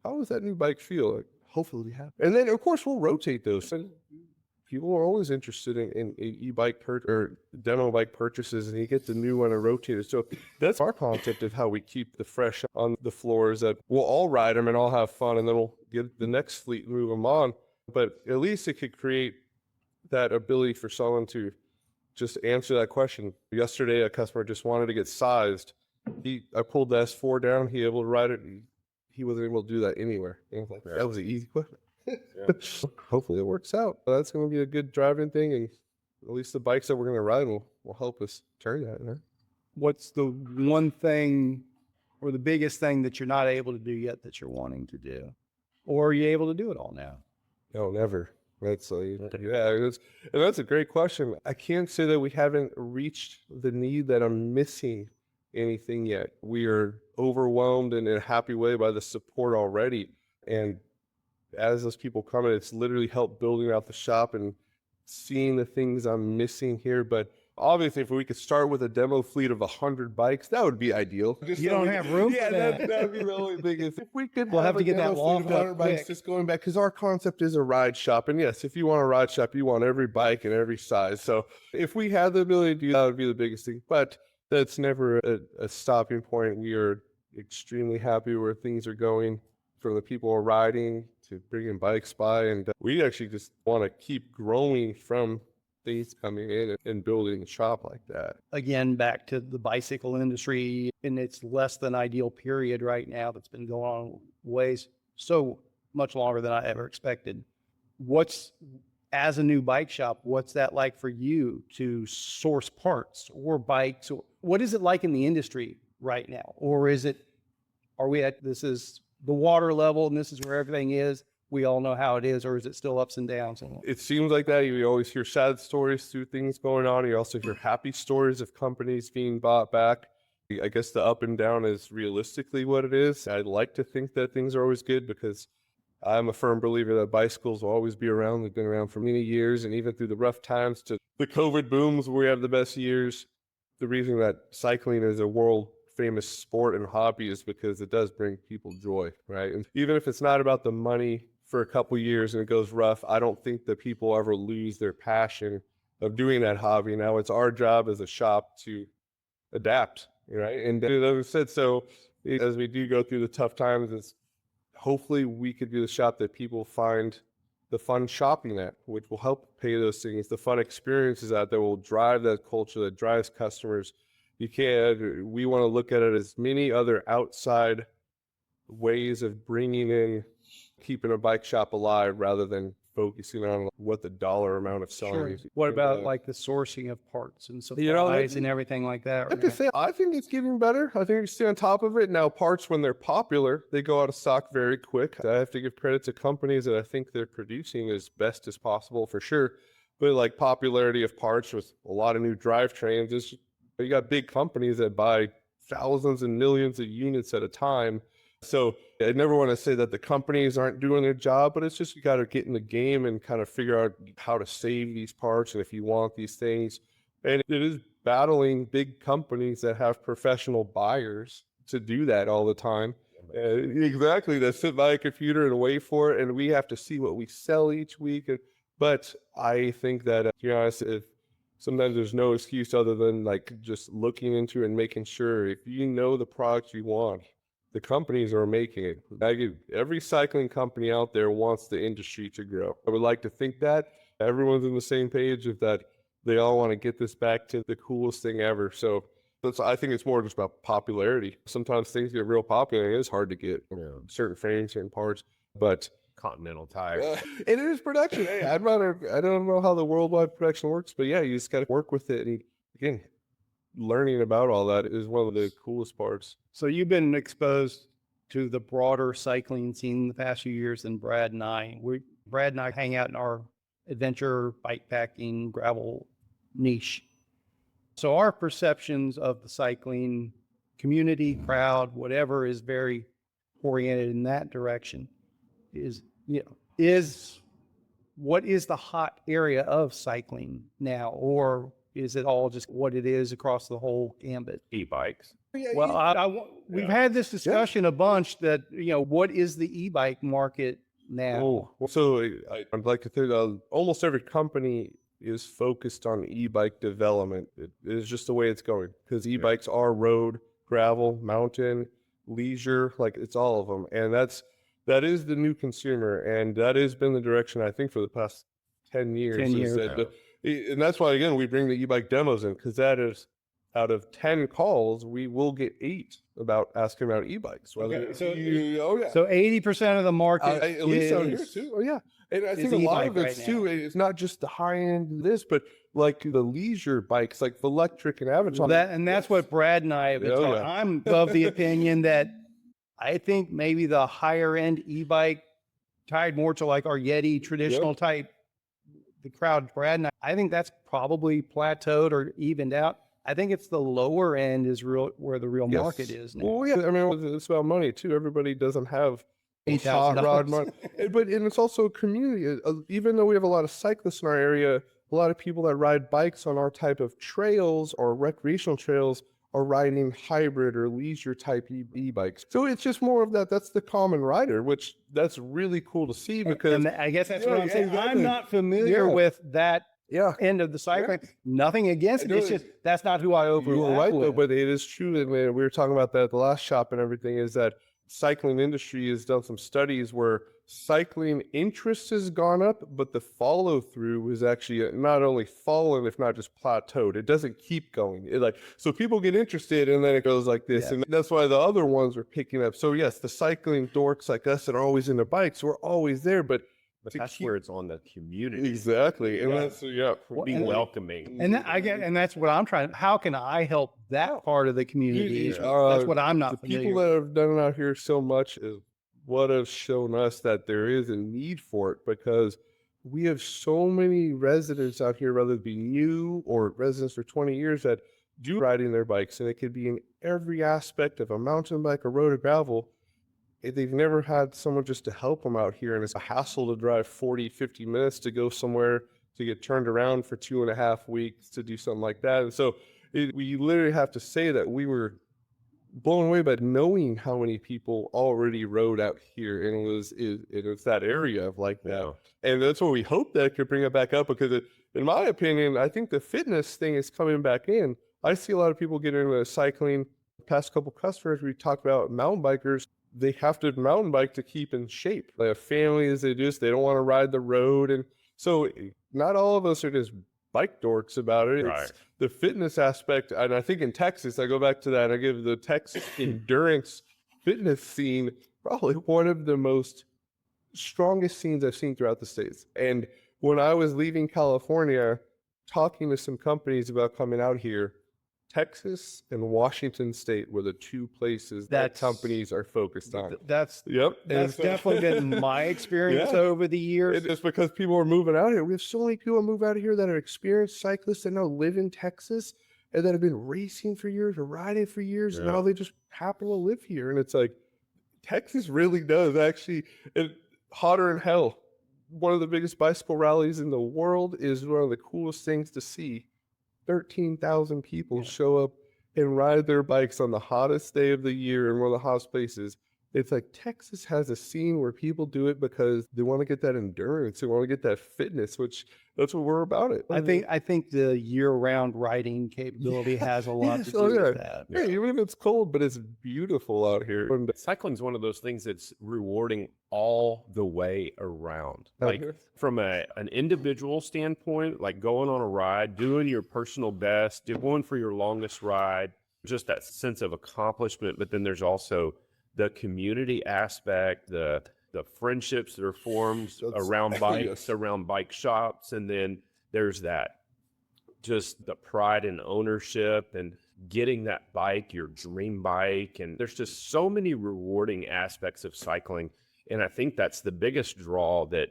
how does that new bike feel? Like, hopefully we have. And then of course we'll rotate those. People are always interested in e-bike or demo bike purchases, and you get the new one and rotate it. So that's our concept of how we keep the fresh on the floors, that we'll all ride them and all have fun, and then we'll get the next fleet and move them on. But at least it could create that ability for someone to just answer that question. Yesterday, a customer just wanted to get sized. I pulled the S4 down, he able to ride it, and he wasn't able to do that anywhere. And I was like, that was an easy question. Hopefully it works out. That's going to be a good driving thing, and at least the bikes that we're going to ride will help us turn that. Huh? What's the one thing or the biggest thing that you're not able to do yet that you're wanting to do? Or are you able to do it all now? No, never. That's and that's a great question. I can't say that we haven't reached the need that I'm missing anything yet. We are overwhelmed in a happy way by the support already. And as those people come in, it's literally helped building out the shop and seeing the things I'm missing here. But obviously, if we could start with a demo fleet of 100 bikes, that would be ideal. Just You so don't we- have room for yeah, that. That'd be the only biggest. If we could We'll have a to get that demo fleet of loft up 100 bikes, quick. just going back, because our concept is a ride shop. And yes, if you want a ride shop, you want every bike and every size. So if we had the ability to do that, would be the biggest thing. But that's never a stopping point. We are extremely happy where things are going, from the people who are riding to bringing bikes by. And we actually just want to keep growing from things coming in and building a shop like that. Again, back to the bicycle industry in its less than ideal period right now that's been going on ways so much longer than I ever expected. As a new bike shop, what's that like for you to source parts or bikes? Or what is it like in the industry right now? Or this is the water level and this is where everything is? We all know how it is, or is it still ups and downs? It seems like that. You always hear sad stories through things going on. You also hear happy stories of companies being bought back. I guess the up and down is realistically what it is. I'd like to think that things are always good, because I'm a firm believer that bicycles will always be around. They've been around for many years, and even through the rough times to the COVID booms where we have the best years, the reason that cycling is a world famous sport and hobby is because it does bring people joy, right? And even if it's not about the money for a couple years and it goes rough, I don't think that people ever lose their passion of doing that hobby. Now it's our job as a shop to adapt, right? And as I said, so as we do go through the tough times, it's hopefully we could be the shop that people find the fun shopping at, which will help pay those things, the fun experiences out there will drive that culture, that drives customers. We want to look at it as many other outside ways of bringing in, keeping a bike shop alive, rather than focusing on what the dollar amount of selling is. What about like the sourcing of parts and supplies You know, and everything like that? I have to say, I think it's getting better. I think we stay on top of it. Now, parts, when they're popular, they go out of stock very quick. I have to give credit to companies that I think they're producing as best as possible, for sure. But like popularity of parts with a lot of new drivetrains, is you got big companies that buy thousands and millions of units at a time. So I never want to say that the companies aren't doing their job, but it's just you got to get in the game and kind of figure out how to save these parts and if you want these things. And it is battling big companies that have professional buyers to do that all the time. Exactly, that sit by a computer and wait for it, and we have to see what we sell each week. But I think that, to be honest, if sometimes there's no excuse other than like just looking into it and making sure if you know the products you want, the companies are making it. Every cycling company out there wants the industry to grow. I would like to think that everyone's on the same page, of that they all want to get this back to the coolest thing ever. So I think it's more just about popularity. Sometimes things get real popular and it is hard to get certain frames, certain parts, but Continental tires. it is production. Hey, I don't know how the worldwide production works, but yeah, you just got to work with it. And again, learning about all that is one of the coolest parts. So you've been exposed to the broader cycling scene in the past few years than Brad and I. Brad and I hang out in our adventure, bike packing, gravel niche. So our perceptions of the cycling community, crowd, whatever, is very oriented in that direction. What is the hot area of cycling now, or is it all just what it is across the whole gambit? E-bikes. Well, we've had this discussion a bunch that, what is the e-bike market now? So I'd like to think almost every company is focused on e-bike development. It is just the way it's going, because e-bikes are road, gravel, mountain, leisure, like it's all of them. And that is the new consumer, and that has been the direction, I think, for the past 10 years. 10 years. And that's why, again, we bring the e-bike demos in, because that is, out of 10 calls, we will get 8 about asking about e-bikes. So 80% of the market at least out here too. Oh yeah. And I think a lot of it's too, it's not just the high end of this, but like the leisure bikes, like the electric and Avatar. That's what Brad and I have been talking. I'm of the opinion that I think maybe the higher end e-bike tied more to like our Yeti traditional type, the crowd, Brad and I think that's probably plateaued or evened out. I think it's the lower end is where the real market is now. Well, yeah, I mean, it's about money too. Everybody doesn't have hot rod $8,000. month. And it's also a community. Even though we have a lot of cyclists in our area, a lot of people that ride bikes on our type of trails or recreational trails are riding hybrid or leisure type e-bikes. So it's just more of that. That's the common rider, which that's really cool to see because And I guess that's Yeah, what I'm saying. exactly. I'm not familiar Yeah. with that yeah. end of the cycling. Nothing against it. No, It's just that's not who I You overlap were right though, with. but it is true. And we were talking about that at the last shop and everything, is that cycling industry has done some studies where cycling interest has gone up, but the follow through is actually not only fallen, if not just plateaued. It doesn't keep going. So people get interested and then it goes like this. Yes. And that's why the other ones are picking up. So yes, the cycling dorks like us that are always in their bikes, we're always there, but to that's keep- where it's on the community. exactly. And that's Be and- welcoming. And and that's what I'm trying. How can I help that part of the community? That's what I'm not the familiar people with. that have done it out here so much is what have shown us that there is a need for it, because we have so many residents out here, whether it be new or residents for 20 years, that do riding their bikes, and it could be in every aspect of a mountain bike, a road, or gravel. They've never had someone just to help them out here, and it's a hassle to drive 40, 50 minutes to go somewhere to get turned around for 2.5 weeks to do something like that. And so we literally have to say that we were blown away by knowing how many people already rode out here, and it's that area of like that. And that's what we hope that could bring it back up, because in my opinion, I think the fitness thing is coming back in. I see a lot of people get into cycling. The past couple customers, we talked about mountain bikers. They have to mountain bike to keep in shape. They have families, they don't want to ride the road. And so not all of us are just bike dorks about it. Right. It's the fitness aspect. And I think in Texas, I go back to that, I give the Texas endurance fitness scene probably one of the most strongest scenes I've seen throughout the States. And when I was leaving California, talking to some companies about coming out here, Texas and Washington State were the two places that That's- companies are focused on. That's Yep. that's definitely been my experience Yeah. over the years. It's because people are moving out here. We have so many people move out of here that are experienced cyclists that now live in Texas and that have been racing for years or riding for years. And Yeah. now they just happen to live here. And it's like, Texas really does actually, hotter than hell. One of the biggest bicycle rallies in the world is one of the coolest things to see. 13,000 people show up and ride their bikes on the hottest day of the year in one of the hottest places. It's like Texas has a scene where people do it because they want to get that endurance, they want to get that fitness, which that's what we're about it. I think the year-round riding capability has a lot to do with that. Yeah, even if it's cold, but it's beautiful out here. And Cycling's one of those things that's rewarding all the way around. Like from an individual standpoint, like going on a ride, doing your personal best, going for your longest ride, just that sense of accomplishment. But then there's also the community aspect, the friendships that are formed around bikes, around bike shops. And then there's that, just the pride and ownership and getting that bike, your dream bike. And there's just so many rewarding aspects of cycling. And I think that's the biggest draw that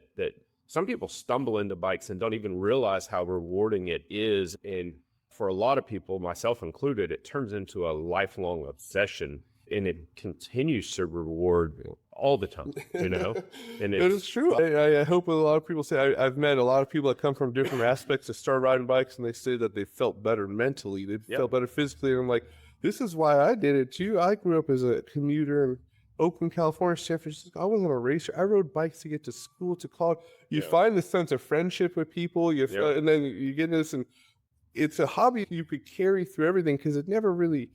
some people stumble into bikes and don't even realize how rewarding it is. And for a lot of people, myself included, it turns into a lifelong obsession, and it continues to reward all the time, And it is true. I hope a lot of people say, I've met a lot of people that come from different aspects that start riding bikes, and they say that they felt better mentally, they felt better physically. And I'm like, this is why I did it too. I grew up as a commuter in Oakland, California, San Francisco. I wasn't a racer. I rode bikes to get to school, to college. You find this sense of friendship with people, and then you get this, and it's a hobby you could carry through everything, because it never really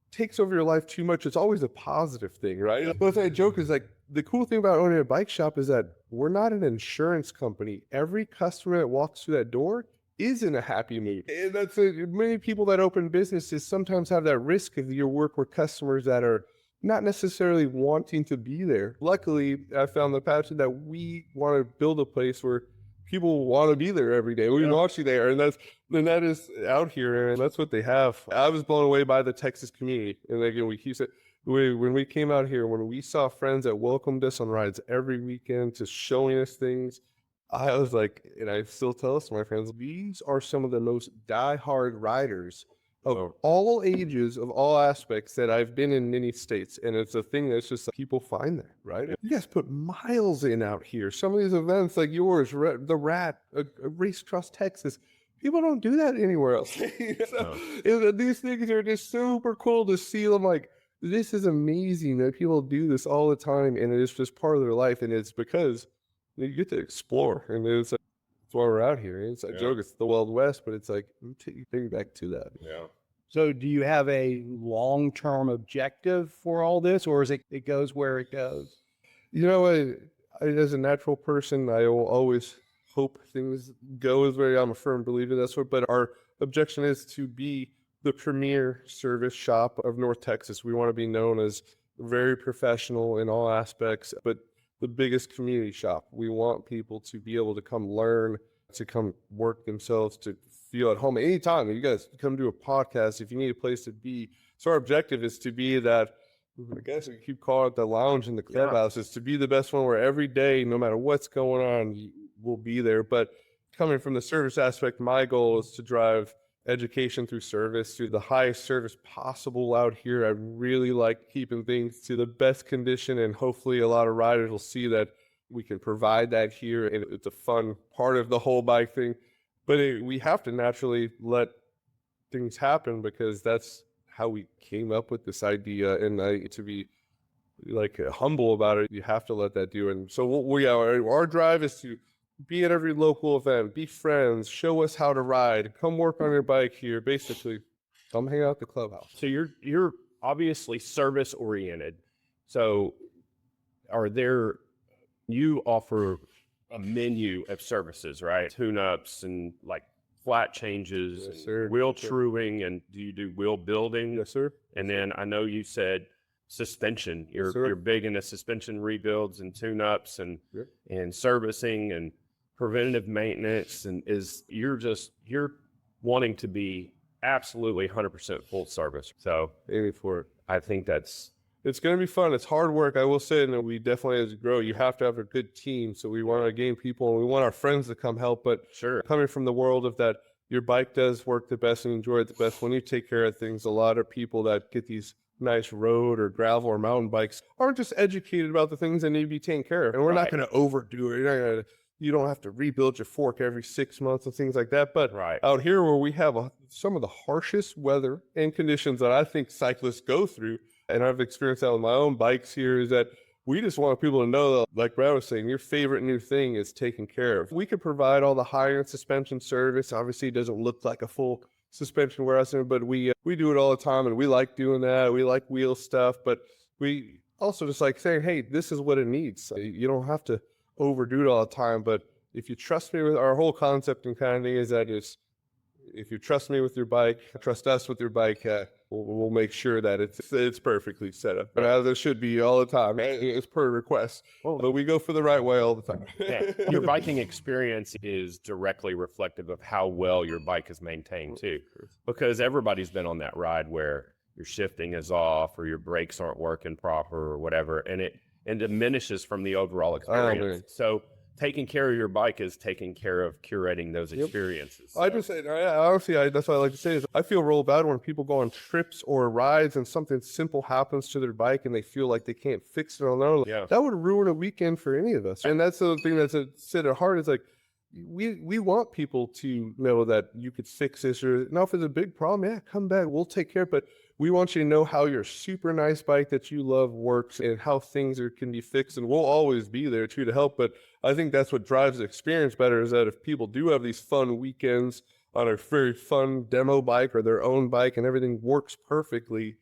takes over your life too much. It's always a positive thing, right? But I joke is like, the cool thing about owning a bike shop is that we're not an insurance company. Every customer that walks through that door is in a happy mood. And that's it. Many people that open businesses sometimes have that risk of your work with customers that are not necessarily wanting to be there. Luckily, I found the passion that we want to build a place where people want to be there every day. We want you there, and that is out here, and that's what they have. I was blown away by the Texas community, and again, we keep it. When we came out here, when we saw friends that welcomed us on rides every weekend, just showing us things, I was like, and I still tell us to my friends, these are some of the most die-hard riders of all ages, of all aspects that I've been in many states. And it's a thing that's just people find that, right? You guys put miles in out here. Some of these events like yours, the Rat, Race Across Texas, people don't do that anywhere else. These things are just super cool to see them. Like, this is amazing that people do this all the time, and it's just part of their life. And it's because you get to explore, and it's that's why we're out here. It's a joke, it's the Wild West, but it's like, you take you back to that. Yeah. So do you have a long-term objective for all this, or is it goes where it goes? You know, as a natural person, I will always hope things go as way. I'm a firm believer that's what, but our objection is to be the premier service shop of North Texas. We want to be known as very professional in all aspects, but the biggest community shop. We want people to be able to come learn, to come work themselves, to feel at home anytime. You guys come do a podcast if you need a place to be. So our objective is to be that, I guess we keep calling it the lounge in the clubhouse, is to be the best one where every day, no matter what's going on, we'll be there. But coming from the service aspect, my goal is to drive education through service to the highest service possible out here. I really like keeping things to the best condition, and hopefully a lot of riders will see that we can provide that here, and it's a fun part of the whole bike thing. But we have to naturally let things happen, because that's how we came up with this idea. And to be like humble about it, you have to let that do. And so our drive is to be at every local event, be friends, show us how to ride, come work on your bike here. Basically, come hang out at the clubhouse. So you're obviously service oriented. So you offer a menu of services, right? Tune-ups and like flat changes, Yes, and sir. wheel Yes, sir. do you do wheel building? Yes, sir. And then I know you said suspension. Yes, sir. You're big into suspension rebuilds and tune-ups and Yep. and servicing and preventative maintenance, and you're wanting to be absolutely 100% full service. So Aiming for it. I think it's It's going to be fun. It's hard work, I will say, and we definitely, as you grow, you have to have a good team. So we want to gain people, and we want our friends to come help. But sure. coming from the world of that, your bike does work the best and enjoy it the best when you take care of things. A lot of people that get these nice road or gravel or mountain bikes aren't just educated about the things that need to be taken care of. And we're not Right. going to overdo it. You don't have to rebuild your fork every 6 months and things like that. But Right. out here where we have some of the harshest weather and conditions that I think cyclists go through, and I've experienced that with my own bikes here, is that we just want people to know that, like Brad was saying, your favorite new thing is taken care of. We could provide all the high-end suspension service. Obviously, it doesn't look like a full suspension warehouse, but we do it all the time, and we like doing that. We like wheel stuff, but we also just like saying, hey, this is what it needs. You don't have to overdo it all the time, but if you trust me with our whole concept and kind of thing is that if you trust me with your bike, trust us with your bike, we'll make sure that it's perfectly set up. But as it should be all the time. It's per request. But we go for the right way all the time. Yeah. Your biking experience is directly reflective of how well your bike is maintained too, because everybody's been on that ride where your shifting is off or your brakes aren't working proper or whatever, and it diminishes from the overall experience. So taking care of your bike is taking care of curating those experiences. I just say, honestly, that's what I like to say is I feel real bad when people go on trips or rides and something simple happens to their bike and they feel like they can't fix it on their own. Yeah. That would ruin a weekend for any of us. And that's the thing that's sit at heart is like, we want people to know that you could fix this, or now if it's a big problem, yeah, come back, we'll take care of it. But we want you to know how your super nice bike that you love works and how things can be fixed, and we'll always be there too to help. But I think that's what drives the experience better, is that if people do have these fun weekends on a very fun demo bike or their own bike and everything works perfectly,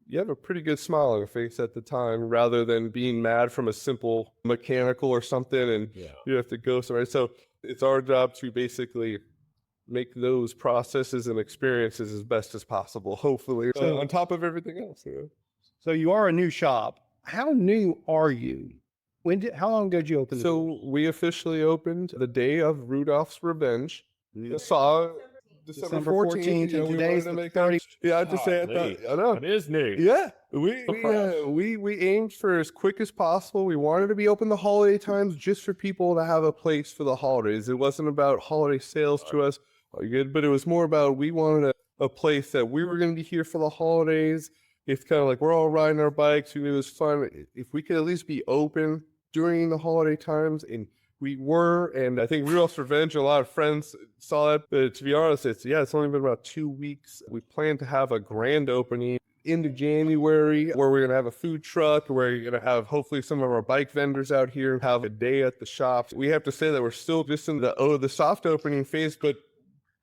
you have a pretty good smile on your face at the time, rather than being mad from a simple mechanical or something and you have to go somewhere. So it's our job to basically make those processes and experiences as best as possible, hopefully, on top of everything else. So you are a new shop. How new are you? How long ago did you open? So we officially opened the day of Rudolph's Revenge. Saw December 14th. And today's the 30th. Yeah, I have to say, I know. It is new. Yeah, we aimed for as quick as possible. We wanted to be open the holiday times just for people to have a place for the holidays. It wasn't about holiday sales to us, but it was more about we wanted to a place that we were going to be here for the holidays. It's kind of like we're all riding our bikes. We knew it was fun. If we could at least be open during the holiday times, and we were, and I think Real Revenge, a lot of friends saw it. But to be honest, it's only been about 2 weeks. We plan to have a grand opening into January where we're going to have a food truck, where you're going to have hopefully some of our bike vendors out here, have a day at the shops. We have to say that we're still just in the soft opening phase, but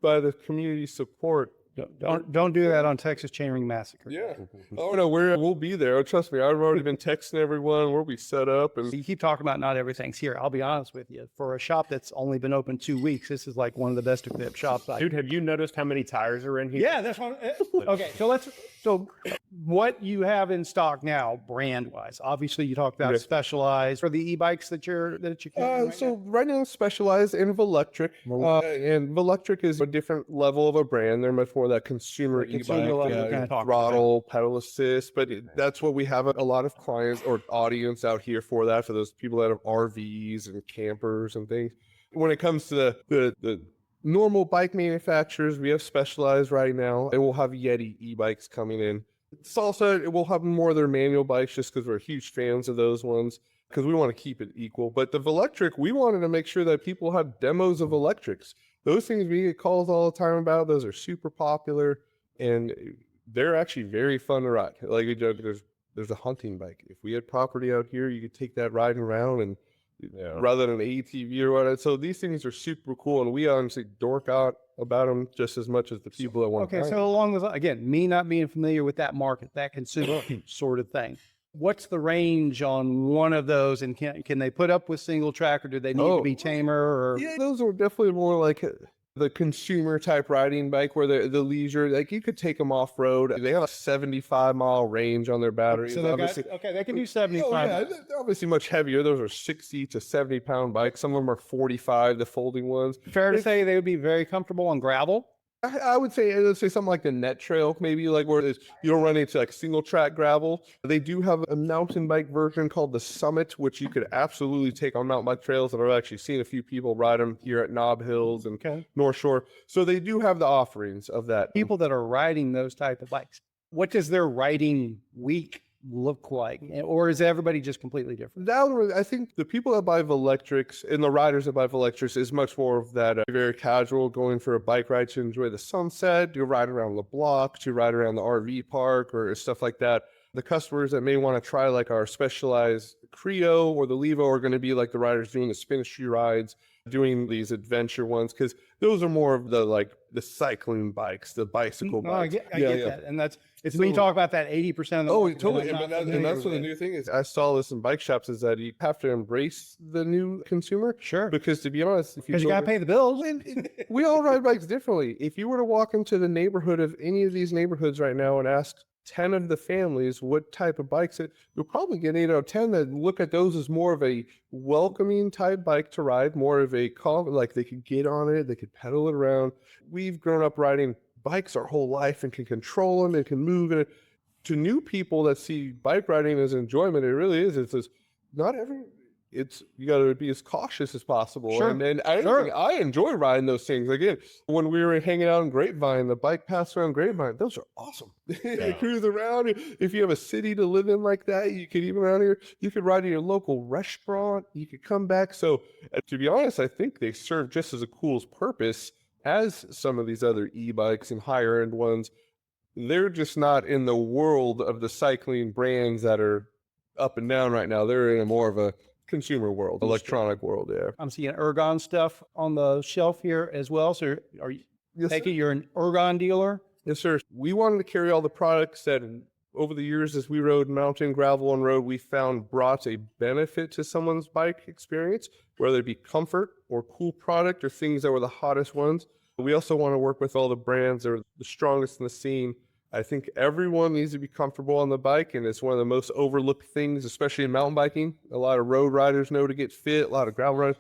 by the community support. Don't do that on Texas Chainring Massacre. Yeah. Oh no, we'll be there. Oh, trust me, I've already been texting everyone. We'll be set up, and You keep talking about not everything's here. I'll be honest with you. For a shop that's only been open 2 weeks, this is like one of the best equipped shops. Dude, have you noticed how many tires are in here? Yeah, that's one. Okay, so what you have in stock now, brand wise? Obviously, you talked about Yeah. Specialized for the e-bikes that you're carrying right so right now, Specialized in Velectric, and Velectric is a different level of a brand. They're much more that consumer Consumer e-bike, level, kind of talk throttle, pedal assist. But that's what we have a lot of clients or audience out here for that, for those people that have RVs and campers and things. When it comes to the normal bike manufacturers, we have Specialized right now, and we'll have Yeti e-bikes coming in. Salsa, we'll have more of their manual bikes just because we're huge fans of those ones, because we want to keep it equal. But the Velectric, we wanted to make sure that people have demos of electrics. Those things we get calls all the time about. Those are super popular, and they're actually very fun to ride. Like there's a hunting bike. If we had property out here, you could take that riding around, and rather than an ATV or whatever. So these things are super cool, and we honestly dork out about them just as much as the people that want to. Okay, so along with, again, me not being familiar with that market, that consumer sort of thing, what's the range on one of those, and can they put up with single track, or do they need to be tamer? Or Yeah, those are definitely more like the consumer type riding bike, where the leisure, like you could take them off road. They have a 75-mile range on their batteries. so they can do 75. Oh, yeah, they're obviously much heavier. Those are 60 to 70-pound bikes. Some of them are 45, the folding ones. Fair to say they would be very comfortable on gravel. I would say, let's say something like the Net Trail, maybe like where you don't run into like single track gravel. They do have a mountain bike version called the Summit, which you could absolutely take on mountain bike trails. And I've actually seen a few people ride them here at Nob Hills and North Shore. So they do have the offerings of that. People that are riding those type of bikes, what does their riding week look like? Or is everybody just completely different? I think the people that buy Velectrics and the riders that buy Velectrics is much more of that very casual, going for a bike ride to enjoy the sunset, to ride around the block, to ride around the RV park or stuff like that. The customers that may want to try like our Specialized Creo or the Levo are going to be like the riders doing the spin-a-shoe rides, doing these adventure ones, because those are more of the cycling bikes, the bicycle bikes. I get that. And it's when you talk about that 80% of the Oh, market, totally. I'm not And familiar that's what the with. new thing is. I saw this in bike shops, is that you have to embrace the new consumer. Sure. Because to be honest, if Because you got to pay the bills. we all ride bikes differently. If you were to walk into the neighborhood of any of these neighborhoods right now and ask 10 of the families what type of bikes you'll probably get 8 out of 10 that look at those as more of a welcoming type bike to ride, more of a like they could get on it, they could pedal it around. We've grown up riding bikes our whole life and can control them and can move. And to new people that see bike riding as enjoyment, it really is. It's not every. You got to be as cautious as possible. Sure. And I enjoy riding those things. Again, when we were hanging out in Grapevine, the bike paths around Grapevine, those are awesome. You cruise around. If you have a city to live in like that, you could even around here, you could ride to your local restaurant. You could come back. So to be honest, I think they serve just as a cool purpose as some of these other e-bikes and higher end ones. They're just not in the world of the cycling brands that are up and down right now. They're in a more of a consumer world, electronic world. Yeah. I'm seeing Ergon stuff on the shelf here as well. So are you you're an Ergon dealer? Yes, sir. We wanted to carry all the products that over the years as we rode mountain, gravel, and road, we found brought a benefit to someone's bike experience, whether it be comfort or cool product or things that were the hottest ones. We also want to work with all the brands that are the strongest in the scene. I think everyone needs to be comfortable on the bike, and it's one of the most overlooked things, especially in mountain biking. A lot of road riders know to get fit, a lot of gravel riders.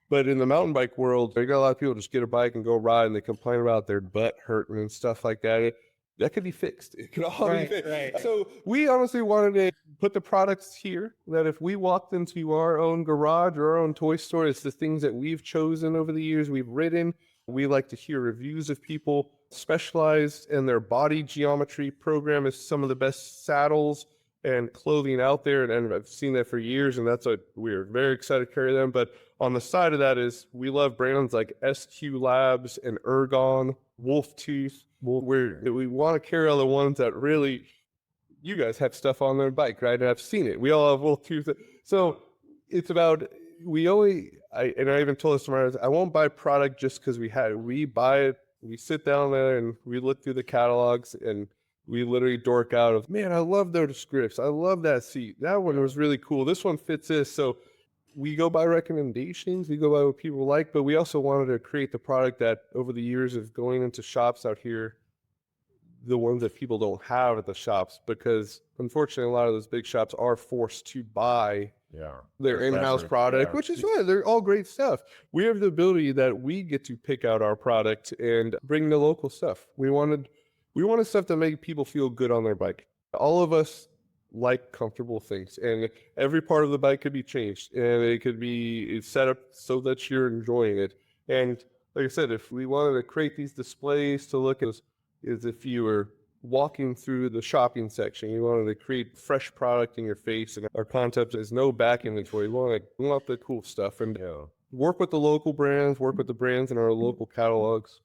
But in the mountain bike world, you got a lot of people just get a bike and go ride, and they complain about their butt hurting and stuff like that. That could be fixed. It could all be fixed. Right. So we honestly wanted to put the products here that if we walked into our own garage or our own toy store, it's the things that we've chosen over the years, we've ridden, We like to hear reviews of people specialized in their body geometry. Program is some of the best saddles and clothing out there, and I've seen that for years, and that's what we're very excited to carry them. But on the side of that is we love brands like SQ Labs and Ergon, Wolf Tooth. We want to carry all the ones that really, you guys have stuff on their bike, right? And I've seen it. We all have Wolf Tooth. So it's about, I even told this to my, I won't buy product just because we had it. We buy it, we sit down there and we look through the catalogs and we literally dork out of, man, I love those scripts. I love that seat. That one was really cool. This one fits this. So we go by recommendations. We go by what people like, but we also wanted to create the product that over the years of going into shops out here, the ones that people don't have at the shops, because unfortunately, a lot of those big shops are forced to buy their in-house product, which is fine. They're all great stuff. We have the ability that we get to pick out our product and bring the local stuff. We wanted stuff to make people feel good on their bike. All of us like comfortable things, and every part of the bike could be changed, and it could be set up so that you're enjoying it. And like I said, if we wanted to create these displays to look as if you were walking through the shopping section, you wanted to create fresh product in your face, and our concept is no back inventory. We want the cool stuff, and work with the local brands, work with the brands in our local catalogs.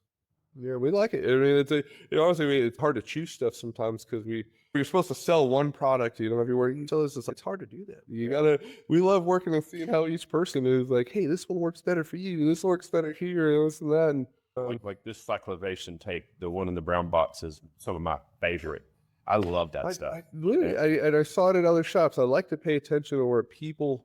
Yeah, we like it. I mean, honestly, it's hard to choose stuff sometimes because we're supposed to sell one product, everywhere. You tell us it's hard to do that. We love working and seeing how each person is like, hey, this one works better for you. This works better here, and this and that. And like this cyclovation tape, the one in the brown box is some of my favorite. I love that stuff. I saw it at other shops. I like to pay attention to where people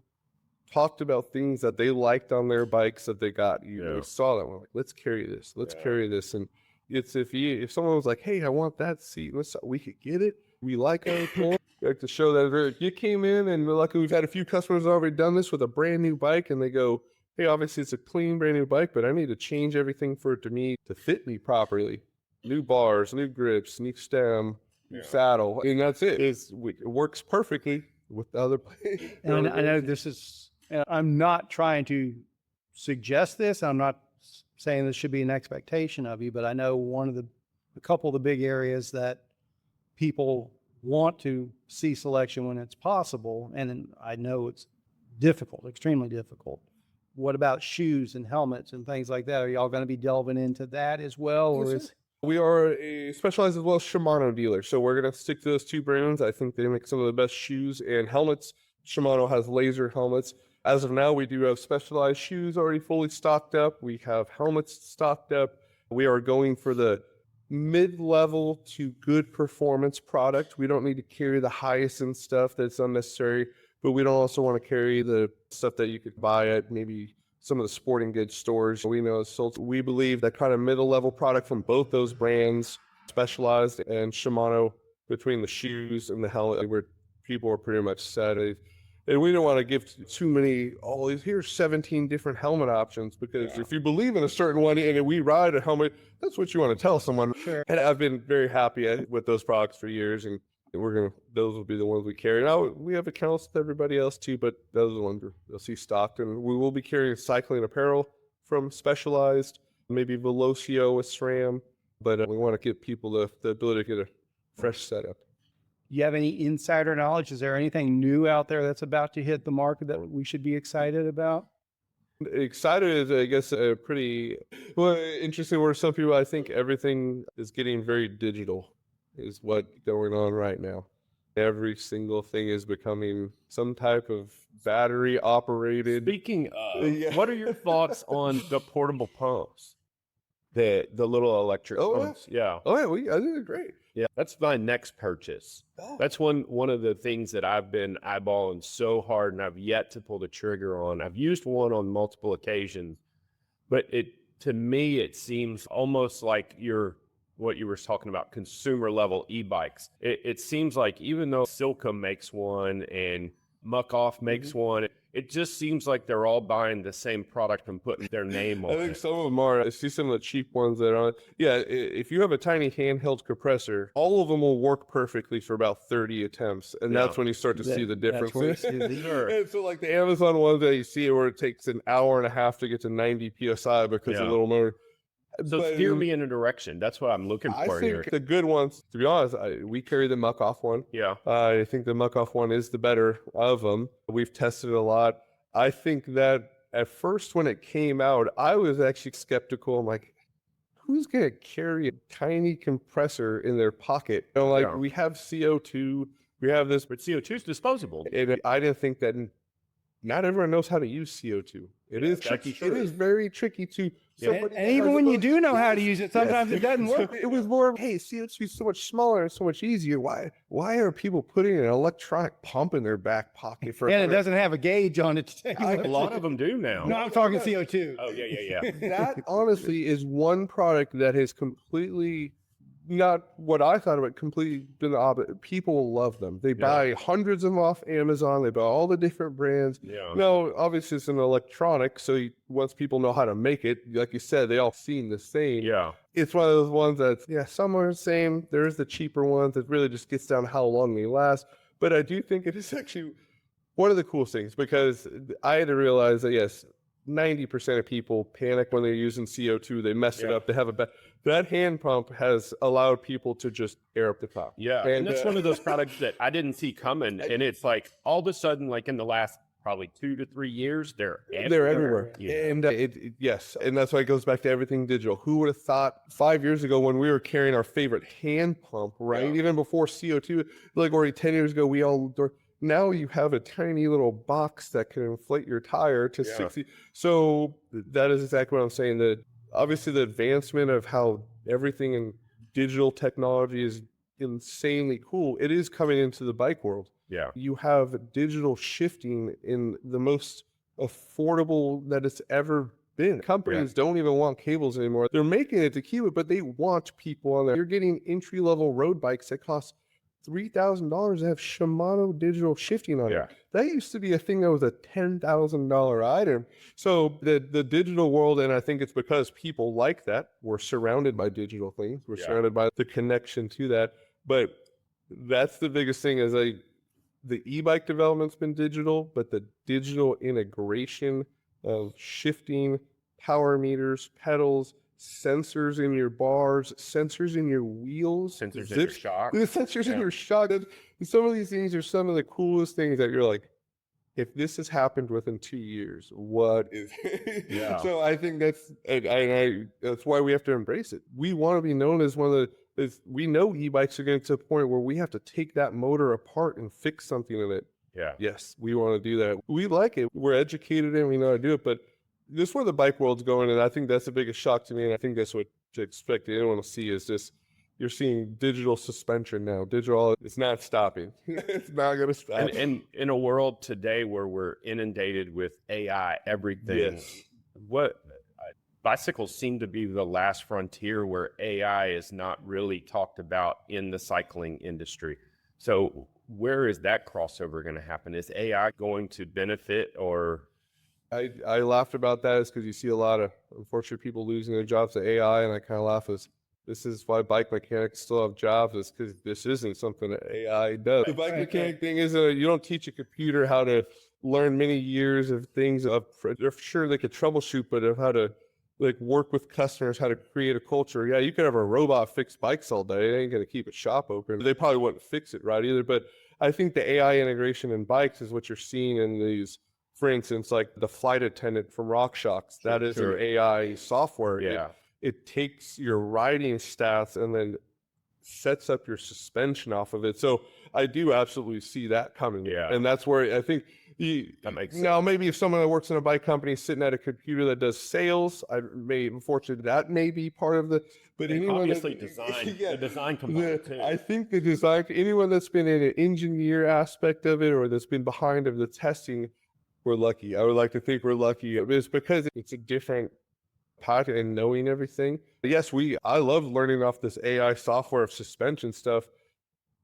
talked about things that they liked on their bikes that they got. You saw that one, like, let's carry this. Let's carry this. And it's if someone was like, hey, I want that seat, we could get it. We like our plan. We like to show that you came in, and luckily we've had a few customers already done this with a brand new bike, and they go, hey, obviously it's a clean brand new bike, but I need to change everything for it to fit me properly. New bars, new grips, new stem, new saddle, and that's it. It works perfectly with the other bikes. And I know this is, I'm not trying to suggest this. I'm not saying this should be an expectation of you, but I know a couple of the big areas that people want to see selection when it's possible, and I know it's difficult, extremely difficult. What about shoes and helmets and things like that? Are y'all going to be delving into that as well? Or we are a specialized as well as Shimano dealer, so we're going to stick to those two brands. I think they make some of the best shoes and helmets. Shimano has laser helmets. As of now, we do have specialized shoes already fully stocked up. We have helmets stocked up. We are going for the mid-level to good performance product. We don't need to carry the highest end stuff that's unnecessary, but we don't also want to carry the stuff that you could buy at maybe some of the sporting goods stores. We know it's sold. We believe that kind of middle level product from both those brands, Specialized and Shimano, between the shoes and the helmet, where people are pretty much set. And we don't want to give too many, here's 17 different helmet options, because if you believe in a certain one and we ride a helmet, that's what you want to tell someone. Sure. And I've been very happy with those products for years, and those will be the ones we carry. Now we have accounts with everybody else too, but those are the ones you'll see stocked. And we will be carrying cycling apparel from Specialized, maybe Velocio with SRAM, but we want to give people the ability to get a fresh setup. you have any insider knowledge? Is there anything new out there that's about to hit the market that we should be excited about? Excited is, I guess, a pretty interesting word. Some people, I think everything is getting very digital, is what's going on right now. Every single thing is becoming some type of battery operated. Speaking of, what are your thoughts on the portable pumps? The little electric pumps. Yeah. Oh, yeah. I think they're great. Yeah. That's my next purchase. Oh. That's one of the things that I've been eyeballing so hard, and I've yet to pull the trigger on. I've used one on multiple occasions, but to me, it seems almost like what you were talking about, consumer level e-bikes. It seems like even though Silca makes one and Muck Off makes one, it just seems like they're all buying the same product and putting their name on it. I think some of them are. I see some of the cheap ones that are. Yeah, if you have a tiny handheld compressor, all of them will work perfectly for about 30 attempts, and that's when you start to see the difference. And so, like the Amazon ones that you see where it takes an hour and a half to get to 90 psi because of the little motor. So But steer me in a direction. That's what I'm looking I for here. think the good ones, to be honest, we carry the muck off one. Yeah. I think the muck off one is the better of them. We've tested it a lot. I think that at first when it came out, I was actually skeptical. I'm like, who's going to carry a tiny compressor in their pocket? Yeah. We have CO2, we have this, But CO2 is disposable. and I didn't think that not everyone knows how to use CO2. It is that's tricky. true. It is very tricky to. And even when you do know how to use it, sometimes it doesn't work. It was more of, hey, CO2 is so much smaller and so much easier. Why are people putting an electronic pump in their back pocket for? And it doesn't have a gauge on it to tell you. A lot of them do now. No, I'm talking CO2. Oh, yeah. That honestly is one product that has completely, not what I thought of it, completely been the opposite. People love them. They buy hundreds of them off Amazon. They buy all the different brands. Yeah. Now, obviously, it's an electronic, so once people know how to make it, like you said, they all seem the same. Yeah. It's one of those ones that's, some are the same. There's the cheaper ones that really just gets down to how long they last. But I do think it is actually one of the coolest things, because I had to realize that, yes, 90% of people panic when they're using CO2. They mess it up. They have a bad. That hand pump has allowed people to just air up the top. Yeah. And that's one of those products that I didn't see coming. And it's like all of a sudden, like in the last probably 2 to 3 years, they're everywhere. Yeah. And yes. And that's why it goes back to everything digital. Who would have thought 5 years ago when we were carrying our favorite hand pump, right? Yeah. Even before CO2, like already 10 years ago, now you have a tiny little box that can inflate your tire to 60. So that is exactly what I'm saying. That obviously the advancement of how everything in digital technology is insanely cool. It is coming into the bike world. Yeah. You have digital shifting in the most affordable that it's ever been. Companies don't even want cables anymore. They're making it to keep it, but they want people on there. You're getting entry-level road bikes that cost $3,000 to have Shimano digital shifting on it. That used to be a thing that was a $10,000 item. So the digital world, and I think it's because people like that. We're surrounded by digital things. We're surrounded by the connection to that. But that's the biggest thing is the e-bike development's been digital, but the digital integration of shifting, power meters, pedals, sensors in your bars, sensors in your wheels, Sensors in your shock. the sensors in your shock. And some of these things are some of the coolest things that you're like, if this has happened within 2 years, what is Yeah. So I think that's why we have to embrace it. We want to be known as one of we know e-bikes are getting to a point where we have to take that motor apart and fix something in it. Yeah. Yes, we want to do that. We like it. We're educated and we know how to do it, but this is where the bike world's going, and I think that's the biggest shock to me, and I think that's what to expect anyone to see is this. You're seeing digital suspension now. Digital, it's not stopping. It's not going to stop. And in a world today where we're inundated with AI, everything, bicycles seem to be the last frontier where AI is not really talked about in the cycling industry. So where is that crossover going to happen? Is AI going to benefit or? I laughed about that is because you see a lot of unfortunate people losing their jobs to AI, and I kind of laugh as this is why bike mechanics still have jobs, is because this isn't something that AI does. The bike mechanic thing is you don't teach a computer how to learn many years of things. They're sure they could troubleshoot, but of how to like work with customers, how to create a culture. Yeah, you could have a robot fix bikes all day. It ain't going to keep a shop open. They probably wouldn't fix it right either. But I think the AI integration in bikes is what you're seeing in these. For instance, like the flight attendant from RockShox, that is an AI software. Yeah. It takes your riding stats and then sets up your suspension off of it. So I do absolutely see that coming. Yeah. And that's where I think that makes sense. Now, maybe if someone that works in a bike company is sitting at a computer that does sales, unfortunately, that may be part of the, but and anyone obviously design, the design component too. I think the design, anyone that's been in an engineer aspect of it or that's been behind of the testing, we're lucky. I would like to think we're lucky. It's because it's a different path and knowing everything. But yes, I love learning off this AI software of suspension stuff,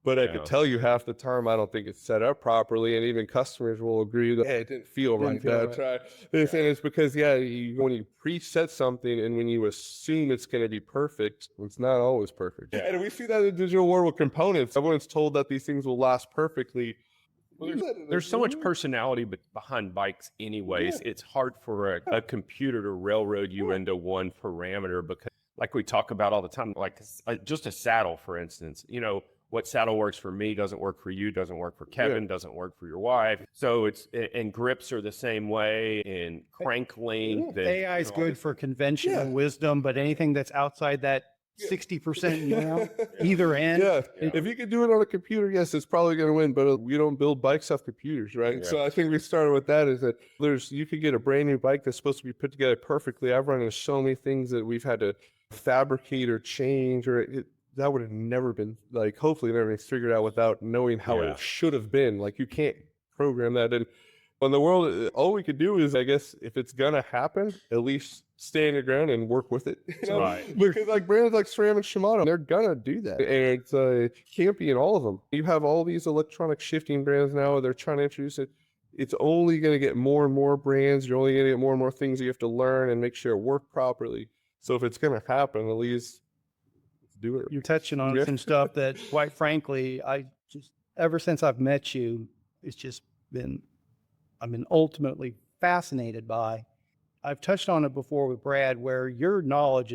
but I could tell you half the time I don't think it's set up properly, and even customers will agree that it didn't feel right. That's right. And it's because when you preset something and when you assume it's going to be perfect, it's not always perfect. And we see that in the digital world with components. Everyone's told that these things will last perfectly. There's so much personality behind bikes anyways. It's hard for a computer to railroad you into one parameter because like we talk about all the time, like just a saddle, for instance, you know, what saddle works for me doesn't work for you, doesn't work for Kevin, doesn't work for your wife. So and grips are the same way, and crank length. And, AI is good for conventional wisdom, but anything that's outside that 60% now, either end. Yeah. If you could do it on a computer, yes, it's probably going to win, but we don't build bikes off computers, right? Yeah. So I think we started with that is that you could get a brand new bike that's supposed to be put together perfectly. I've run into so many things that we've had to fabricate or change, that would have never been, like, hopefully never been figured out without knowing how it should have been. Like, you can't program that in. In the world, all we could do is, I guess, if it's going to happen, at least stay on your ground and work with it. You know? Right. Because like brands like SRAM and Shimano, they're going to do that. And it can't be in all of them. You have all these electronic shifting brands now, they're trying to introduce it. It's only going to get more and more brands. You're only going to get more and more things you have to learn and make sure it work properly. So if it's going to happen, at least do it. You're touching on some stuff that, quite frankly, ever since I've met you, it's just been, I've been ultimately fascinated by. I've touched on it before with Brad, where your knowledge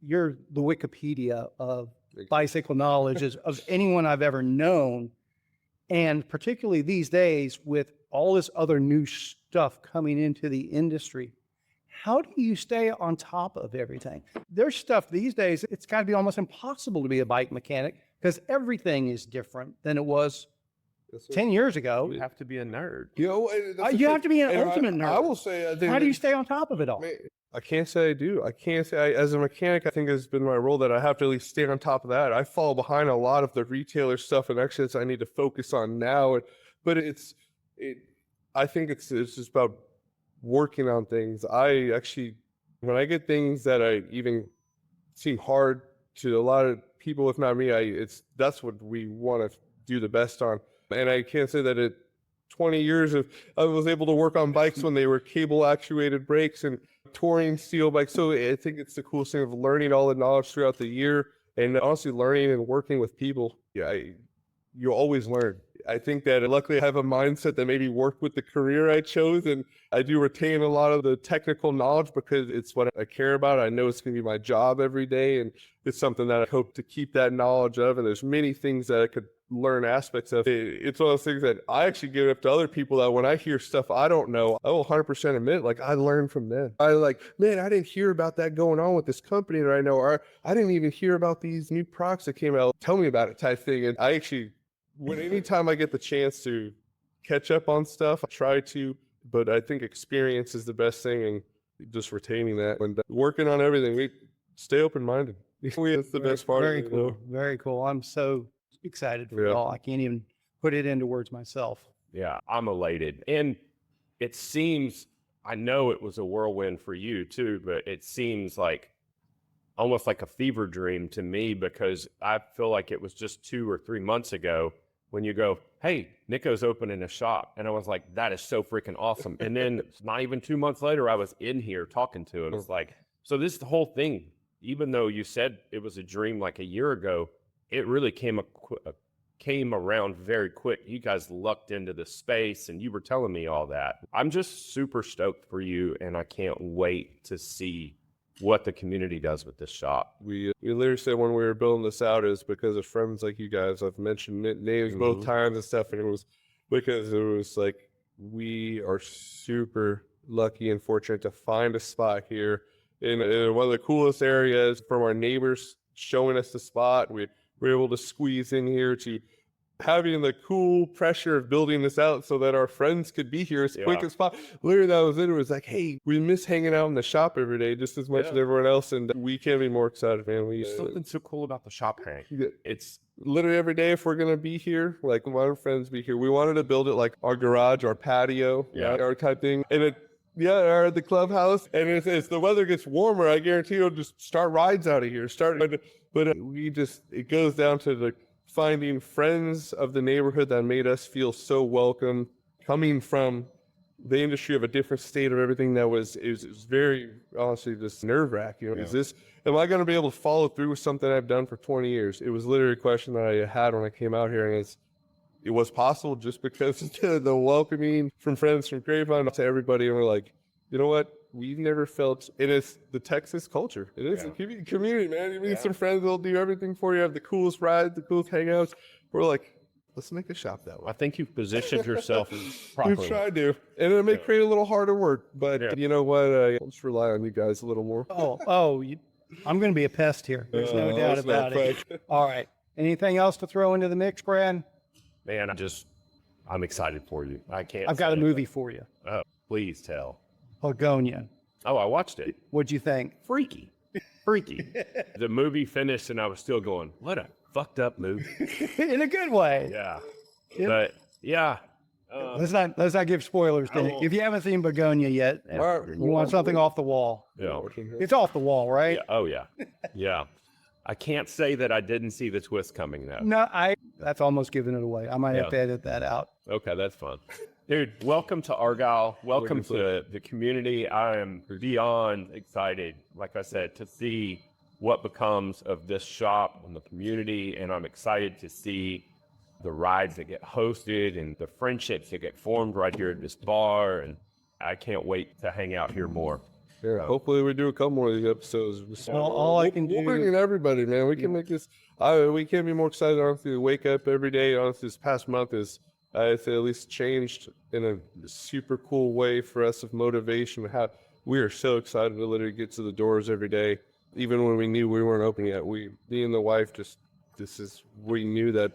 you're the Wikipedia of bicycle knowledge of anyone I've ever known. And particularly these days with all this other new stuff coming into the industry, how do you stay on top of everything? There's stuff these days, it's got to be almost impossible to be a bike mechanic because everything is different than it was 10 years ago. You have to be a nerd. You know, You have to be an ultimate nerd. I will say, I think How do you stay on top of it all? I can't say I do. I can't say as a mechanic, I think it's been my role that I have to at least stay on top of that. I fall behind a lot of the retailer stuff and actions I need to focus on now. But I think it's just about working on things. I actually, when I get things that I even seem hard to a lot of people, if not me, that's what we want to do the best on. And I can't say that 20 years I was able to work on bikes when they were cable actuated brakes and touring steel bikes. So I think it's the coolest thing of learning all the knowledge throughout the year and honestly learning and working with people. Yeah, you always learn. I think that luckily I have a mindset that maybe worked with the career I chose, and I do retain a lot of the technical knowledge because it's what I care about. I know it's going to be my job every day, and it's something that I hope to keep that knowledge of. And there's many things that I could learn aspects of. It's one of those things that I actually give up to other people that when I hear stuff I don't know, I will 100% admit, like, I learned from them. I man, I didn't hear about that going on with this company that I know, or I didn't even hear about these new products that came out. Tell me about it type thing. And I actually, anytime I get the chance to catch up on stuff, I try to, but I think experience is the best thing, and just retaining that and working on everything. We stay open-minded. That's the best part. Very cool. Very cool. I'm so excited for it all. I can't even put it into words myself. Yeah, I'm elated. And it seems, I know it was a whirlwind for you too, but it seems like almost like a fever dream to me, because I feel like it was just 2 or 3 months ago when you go, hey, Nico's opening a shop. And I was like, that is so freaking awesome. And then not even 2 months later, I was in here talking to him. It's like, so this the whole thing, even though you said it was a dream like a year ago, it really came around very quick. You guys lucked into the space, and you were telling me all that. I'm just super stoked for you, and I can't wait to see what the community does with this shop. We literally said when we were building this out is because of friends like you guys. I've mentioned names both times and stuff, and it was because it was like, we are super lucky and fortunate to find a spot here in one of the coolest areas, from our neighbors showing us the spot. We were able to squeeze in here, to having the cool pressure of building this out so that our friends could be here as quick as possible. Literally, that was it. It was like, hey, we miss hanging out in the shop every day just as much as everyone else, and we can't be more excited, man. There's something so cool about the shop, Hank. It's literally every day, if we're going to be here, like, when our friends be here, we wanted to build it like our garage, our patio, our type thing. And or at the clubhouse. And as the weather gets warmer, I guarantee you'll just start rides out of here. But it goes down to finding friends of the neighborhood that made us feel so welcome, coming from the industry of a different state of everything. It was very, honestly, just nerve-wracking. Am I going to be able to follow through with something I've done for 20 years? It was literally a question that I had when I came out here, and it was possible just because of the welcoming from friends from Grapevine to everybody. And we're like, you know what? we've never felt. It is the Texas culture. It is a community, man. You meet some friends that'll do everything for you. Have the coolest rides, the coolest hangouts. We're like, let's make a shop that way. I think you've positioned yourself We've properly. tried to, and it may create a little harder work, but you know what? I'll just rely on you guys a little more. I'm going to be a pest here. There's no doubt that's not about it. fact. All right. Anything else to throw into the mix, Brad? Man, I'm excited for you. I can't. I've got a say it. movie for you. Oh, please tell. Pagonia. Oh, I watched it. What'd you think? Freaky. The movie finished and I was still going, what a fucked up movie. In a good way. Yeah. But yeah. Let's not give spoilers. To won't. if you haven't seen Begonia yet, you want something off the wall. Yeah. It's off the wall, right? Yeah. Oh yeah. Yeah. I can't say that I didn't see the twist coming though. No, that's almost giving it away. I might have to edit that out. Okay, that's fun. Dude, welcome to Argyle. Welcome to the community. I am beyond excited, like I said, to see what becomes of this shop and the community. And I'm excited to see the rides that get hosted and the friendships that get formed right here at this bar. And I can't wait to hang out here more. Yeah, hopefully we do a couple more of these episodes. All I can We'll do- bring in everybody, man. We can make this. We can't be more excited. Honestly, to wake up every day. Honestly, this past month is, it's at least changed in a super cool way for us of motivation. How we are so excited to literally get to the doors every day, even when we knew we weren't open yet. Me and the wife we knew that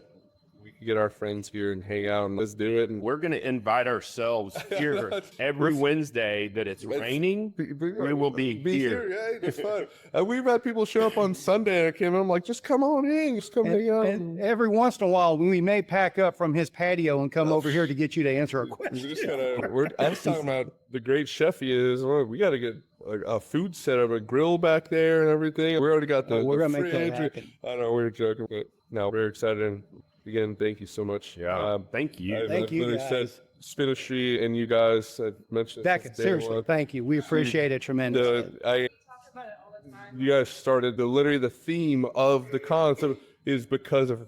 we could get our friends here and hang out and let's do it. And We're going to invite ourselves here every Wednesday that it's raining. We will be here. Yeah, it's fun. We've had people show up on Sunday and I came in. I'm like, just come on in, just come hang out. And every once in a while, we may pack up from his patio and come over here to get you to answer a question. I was talking about the great chef he is. We got to get a food set up, a grill back there and everything. We already got we're the gonna make that fridge. happen. I know we're joking, but no, we're excited. And again, thank you so much. Yeah. Thank you. Thank you, literally said guys. Spinistry and you guys have mentioned it Becca, since day seriously, one. thank you. We appreciate it tremendously. You guys started literally the theme of the concept is because of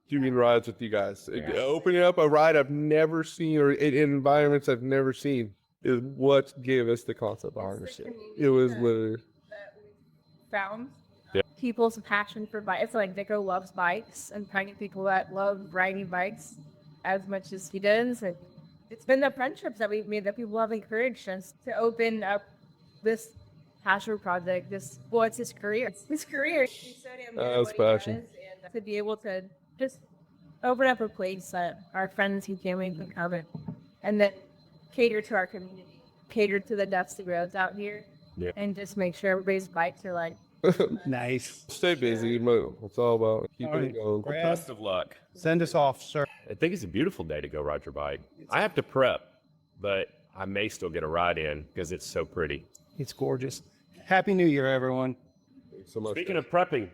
doing rides with you guys. Opening up a ride I've never seen or in environments I've never seen is what gave us the concept behind it. It was literally. That we found Yeah. people's passion for bikes. Like Nico loves bikes and finding people that love riding bikes as much as he does. And it's been the friendships that we've made that people have encouraged us to open up this passion project. It's his career. His career. He's so damn good at That's what he passion. does, and to be able to just open up a place that our friends and family can come in and then cater to our community, cater to the dusty roads out here, and just make sure everybody's bikes are like Nice. Stay busy. It's all about keeping All it right. going. Brad, Best of luck. send us off, sir. I think it's a beautiful day to go ride your bike. I have to prep, but I may still get a ride in because it's so pretty. It's gorgeous. Happy New Year, everyone. Thanks so much. Speaking of prepping,